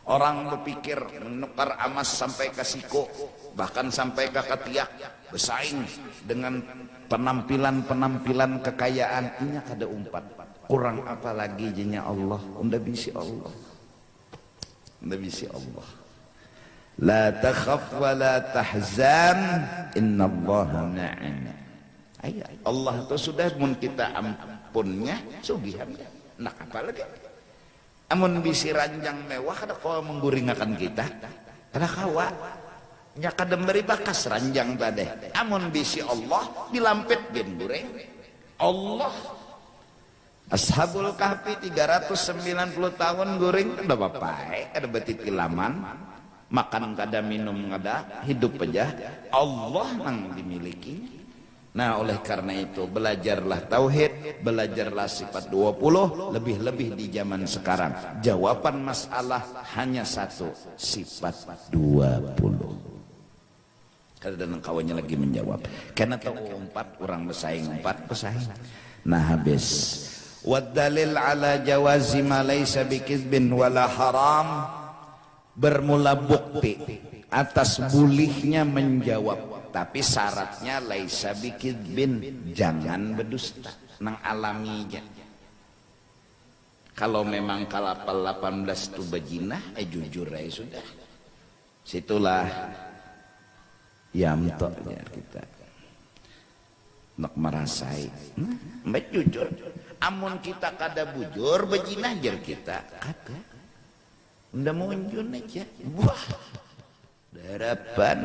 Orang berpikir menukar emas sampai ke siko, bahkan sampai ke ketiak, bersaing dengan penampilan kekayaan, inya kada umpat, kurang apa lagi jinya Allah, unda bisi Allah, unda bisi Allah. La takhaf wa la tahzan innallaha ma'ana. Allah itu sudah mun kita ampunnya sugihan, nak apa lagi. Amun bisi ranjang mewah kada kau mengguringakan kita, kada kawa nya kada memberi bakas ranjang tadi. Amun bisi Allah dilampet bin gureng Allah. Ashabul Kahfi 390 tahun goreng kada bapae, kada betitilaman, makan kada minum kada, hidup aja Allah nang dimiliki. Nah oleh karena itu belajarlah tauhid, belajarlah sifat 20, lebih-lebih di zaman sekarang. Jawaban masalah hanya satu, sifat 20. Kadang kawannya lagi menjawab, karena tahu 4 orang bersaing, 4 bersaing. Nah habis. Wadalil ala jawazi ma laysa bikizbin wala haram. Bermula bukti atas bolehnya menjawab, tapi syaratnya laisa bikizbin, jangan berdusta nang alaminya. Kalau memang kalapal 18 itu bejinah, jujur aja sudah. Situlah yamtoknya kita nak merasai mbak jujur. Amun kita kada bujur bejinah jar kita kada nda munjun aja, wah darapan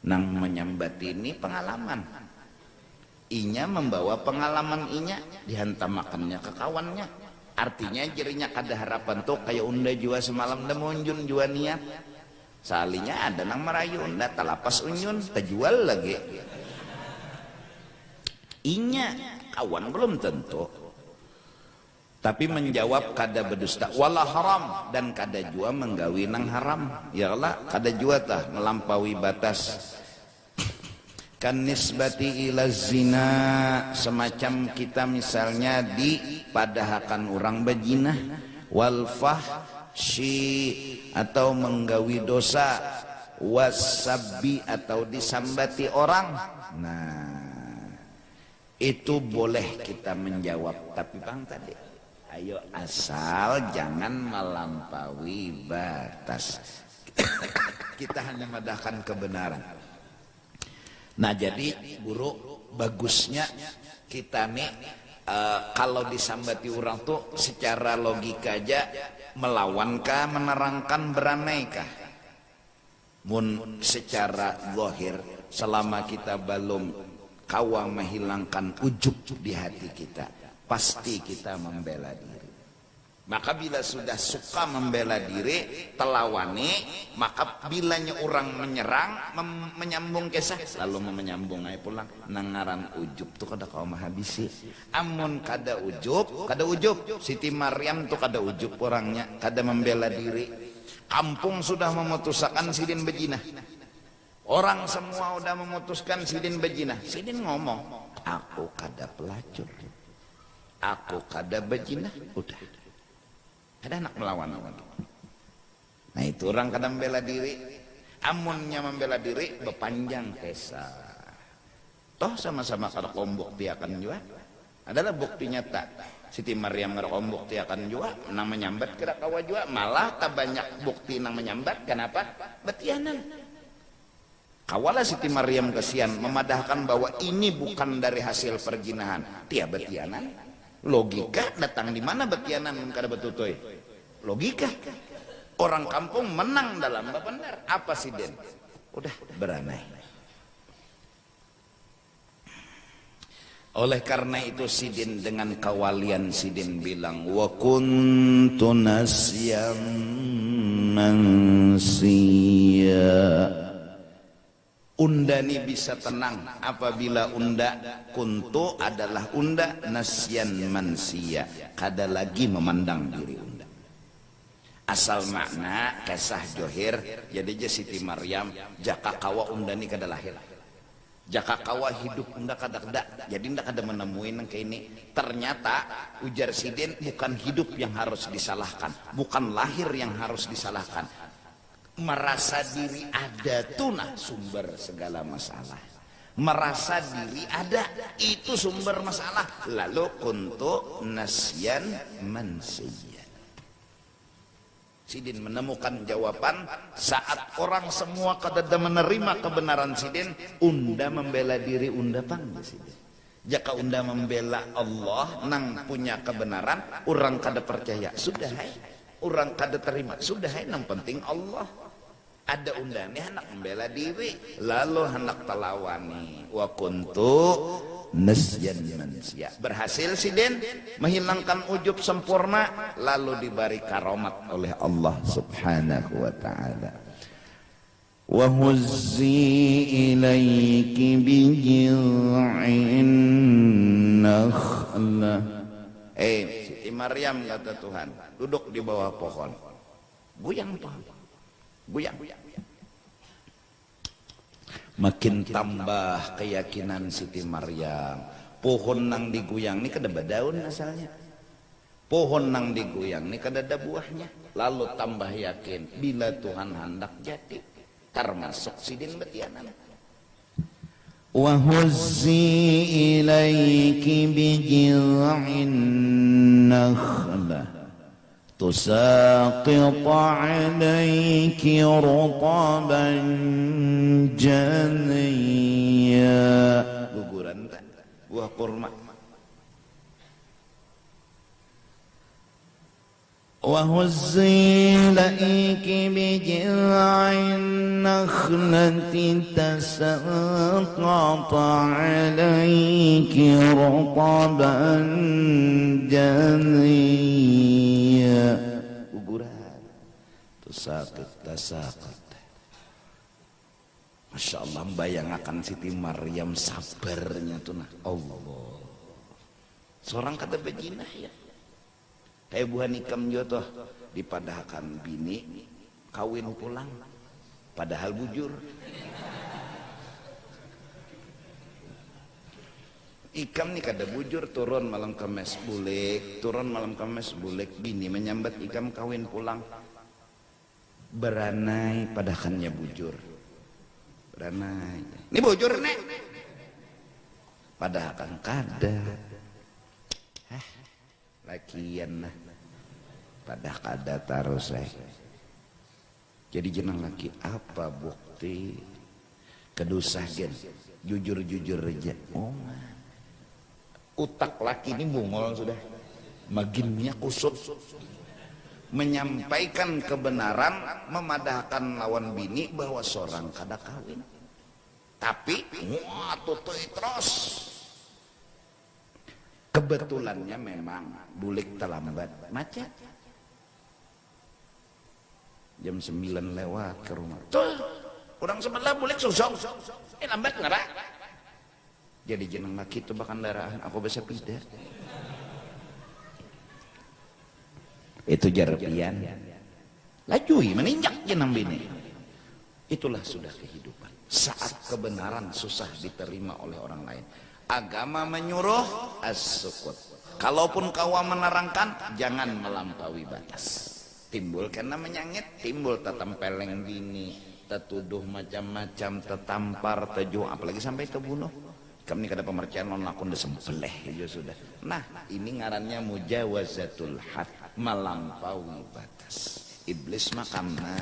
nang menyambat ini pengalaman. Inya membawa pengalaman inya dihantam-makannya ke kawannya. Artinya jerinya kada harapan tuh kayak unda jua semalam nda munjun jua niat. Salinya ada nang merayu unda talapas unyun terjual lagi. Inya kawan belum tentu, tapi menjawab kada berdusta wala haram, dan kada jua menggawi nang haram. Ya Allah kada jua tah melampaui batas. Kan nisbati ila zina, semacam kita misalnya dipadahakan orang bejinah, wal fahsyi atau menggawi dosa, wasabbi atau disambati orang. Nah itu boleh kita menjawab, tapi bang tadi ayo asal jangan melampaui batas. Kita hanya madahkan kebenaran. Nah jadi guru bagusnya kita nih kalau disambati orang tuh secara logika aja melawankah, menerangkan, beranaikah? Mun secara zahir selama kita belum kawa menghilangkan ujub di hati kita, pasti kita membela diri. Maka bila sudah suka membela diri, telawani, maka bilanya orang menyerang, menyambung kisah, lalu menyambung aja pulang. Nangaran ujub tuh kada kau mahabisi. Amun kada ujub, Siti Maryam tuh kada ujub orangnya, kada membela diri. Kampung sudah memutuskan Sidin bejinah. Orang semua udah memutuskan Sidin bejinah. Sidin ngomong, aku kada pelacur, aku kada bejinah, udah. Ada anak melawan. Nah itu orang kadang membela diri. Amunnya membela diri berpanjang kisah. Toh sama-sama kada kombok tiakan juga. Adalah bukti nyata. Siti Maryam kada kombok tiakan juga, nang menyambat kada kawa juga. Malah tak banyak bukti nang menyambat. Kenapa? Betianan. Kawalah Siti Maryam kesian memadahkan bahwa ini bukan dari hasil perjinahan. Tia betianan. Logika datang di mana betianan kada betutoy? Logika. Orang kampung menang dalam benar. Apa Sidin? Udah beranai. Oleh karena itu Sidin dengan kawalian Sidin bilang, wa kuntu nasyam mansiya. Unda ini bisa tenang apabila unda kuntu adalah unda nasyan mansia, kada lagi memandang diri unda. Asal makna kisah johir, jadi Siti Maryam jaka kawa unda ini kada lahir, jaka kawa hidup unda kada kada, jadi unda kada menemuin yang kayak ini. Ternyata ujar Sidin bukan hidup yang harus disalahkan, bukan lahir yang harus disalahkan. Merasa diri ada tunah sumber segala masalah. Merasa diri ada itu sumber masalah. Lalu kuntu nasyan mansiya. Sidin menemukan jawaban saat orang semua kadada menerima kebenaran Sidin. Unda membela diri unda panggil Sidin. Jika unda membela Allah nang punya kebenaran, orang kada percaya sudah hai, orang kada terima sudah hai, nang penting Allah. Ada undangnya hendak membela diri, lalu hendak telawani. Wa kuntu nasyan mansia. Berhasil Sidin menghilangkan ujub sempurna, lalu diberi karomat oleh Allah subhanahu wa ta'ala. Wa huzzi ilaiki bijil'in nakhla. Siti Maryam kata Tuhan, duduk di bawah pohon. Goyang pohon. Goyang. Makin tambah keyakinan Siti Maryam. Pohon nang digoyang ini kada daun asalnya. Pohon nang digoyang ini kada ada buahnya. Lalu tambah yakin bila Tuhan hendak jadi, termasuk Sidin betianan. Wa huzzi ilaiki bijil'in nakhlah تساقط عليك رطبا جنيا. Guguran tak? Buah kurma. وهزي إليك بجذع النخلة تساقط عليك رطبا جنيا. Guguran. Tasaqut. Masya Allah, bayangkan Siti Maryam sabarnya tuh nah Allah. Seorang kata bejinah ya. Kayak buah nikam jotoh dipadahkan bini kawin pulang padahal bujur. Ikam nih kada bujur, turun malam kemes bulik, turun malam kemes bulik, bini menyambat ikam kawin pulang. Beranai padahkannya bujur. Beranai. Ini bujur nek. Padahkan kada. Lakian lah pada kada taruh saya. Jadi jenang laki apa bukti kedusah gen jujur aja. Oh, utak laki ini bungol sudah, maginnya kusut, menyampaikan kebenaran, memadahkan lawan bini bahwa seorang kada kawin, tapi wah tutui terus. Kebetulannya memang bulik terlambat macet. jam 9 lewat ke rumah tuh orang sebelah boleh susong lambat nggak jadi jeneng laki itu bahkan daraan aku bisa pindah itu jarapian lajui meninjak jenang bini itulah sudah kehidupan saat kebenaran susah diterima oleh orang lain agama menyuruh as-sukut kalaupun kawa menerangkan jangan melampaui batas timbul karena menyangit timbul tetempeleng gini tetuduh macam-macam tetampar tejuh apalagi sampai terbunuh kami kada pemercayaan non lakon desempeleh ya sudah nah ini ngarannya mujawazatul had melampaui batas iblis makamna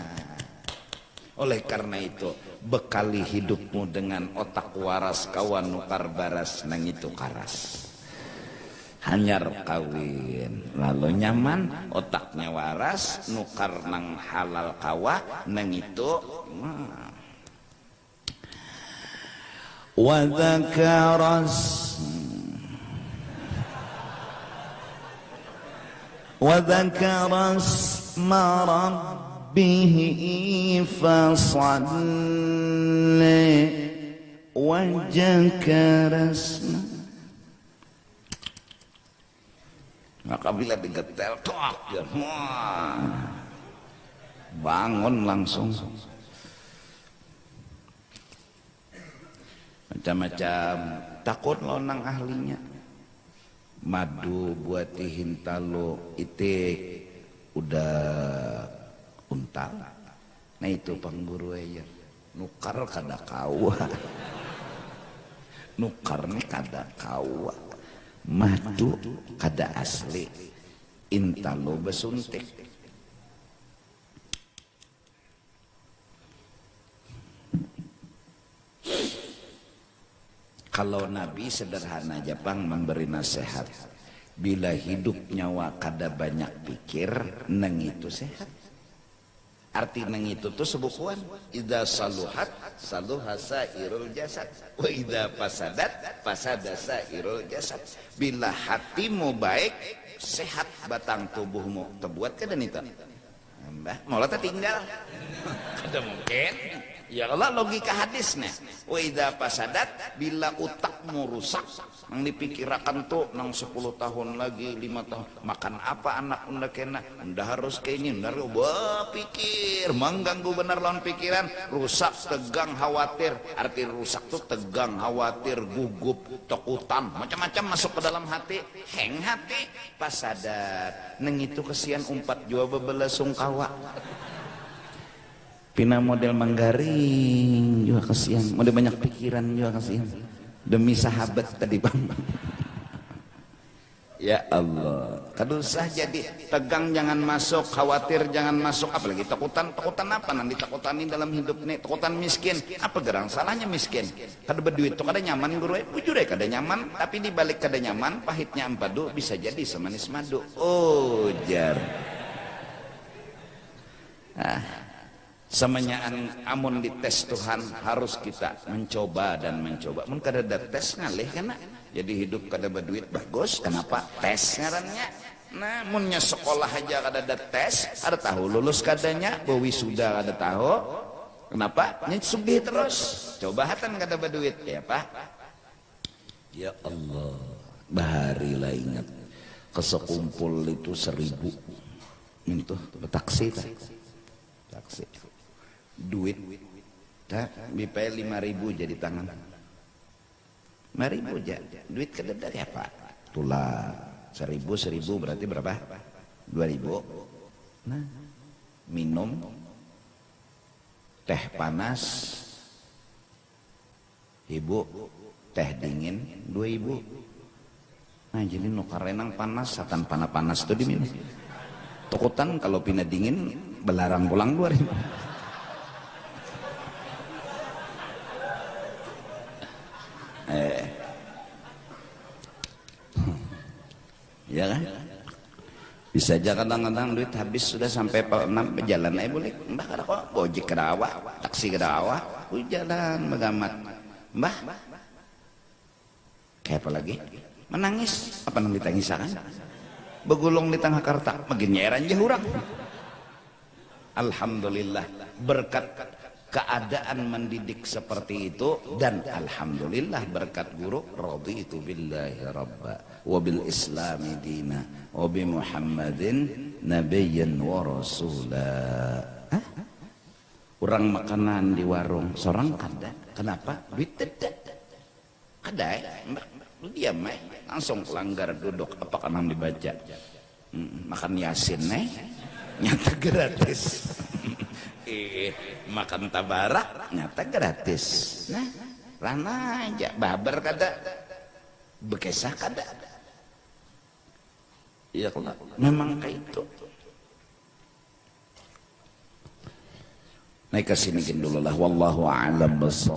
oleh karena itu bekali hidupmu dengan otak waras kawan nukar baras nang itu karas hanyar kawin lalu nyaman otaknya waras nukar nang halal kawa nang itu wadhakaras marabbihi fasalli wajakarasna maka bila digetel tok dia bangun langsung macam-macam takut lo nang ahlinya madu buatihin talo itik udah untal nah itu pangguru ya nukar kada kawa nukar nih kada kawa madu kada asli intalo besuntik kalau Nabi sederhana Jepang memberi nasihat bila hidup nyawa kada banyak pikir neng itu sehat arti neng itu tuh sebukuan idza saluhat saluha sairul jasad wa idza fasadat fasada sairul jasad bila hatimu baik sehat batang tubuhmu terbuat kada nita mbah malah tinggal kada mungkin ya Allah logika hadisnya wa idza fasadat bila utakmu rusak nang dipikirakan tuh nang 10 tahun lagi 5 tahun makan apa anak unda kena unda harus kayak ini unda pikir mengganggu benar lawan pikiran rusak tegang khawatir arti rusak tuh tegang khawatir gugup takutan macam-macam masuk ke dalam hati heng hati fasadat neng itu kesian umpat jua bebelah sungkawa pina model manggaring juga kasihan model banyak pikiran juga kasihan demi sahabat tadi bang ya Allah kadusah jadi tegang jangan masuk khawatir jangan masuk apalagi takutan apa nanti takutani dalam hidup nih takutan miskin apa gerang salahnya miskin kada berduit tuh kada nyaman guru bujur kada nyaman tapi dibalik kada nyaman pahitnya empadu bisa jadi semanis madu oh jar semenyaan amun dites Tuhan harus kita mencoba dan mencoba mun kada ada tes ngalih kana jadi hidup kada berduit bagus kenapa tes ngarannya nah munnya sekolah aja kada ada tes ada tahu lulus kadanya wisuda kada tahu kenapa nya sugih terus coba hatan kada berduit ya Pak ya Allah bahari lah ingat kesekumpul itu 1000 itu taksi duit tak bipay 5.000 jadi tangan 5.000 aja duit kada dari apa tulah 1.000 berarti berapa 2.000 nah minum teh panas ibu teh dingin 2.000 nah jadi nukarenang panas satan panas tuh diminum takutan kalau pina dingin belarang pulang 2.000 ya kan bisa aja kadang-kadang duit habis sudah sampai jalan aja boleh mbah kada kok gojek kada awak taksi kada awak jalan begamat mbah kayak apa lagi menangis apa nang ditangisakan begulung di tengah karta makin nyeran je urang Alhamdulillah berkat keadaan mendidik seperti itu, dan alhamdulillah berkat guru, raditu billahi rabba wa bil islami dina wa bi muhammadin nabiyyan wa rasula. Orang makanan di warung sorang kada, kenapa? Duit tidak kada, dia langsung pelanggar duduk apa kan dibaca, makan yasin nyata gratis. Makan tabarak nyata gratis. Nah, rana aja babar kada, bekesah kada. Ya memang kayak itu. Naik ke sini dulu lah, wallahu a'lam bissawab.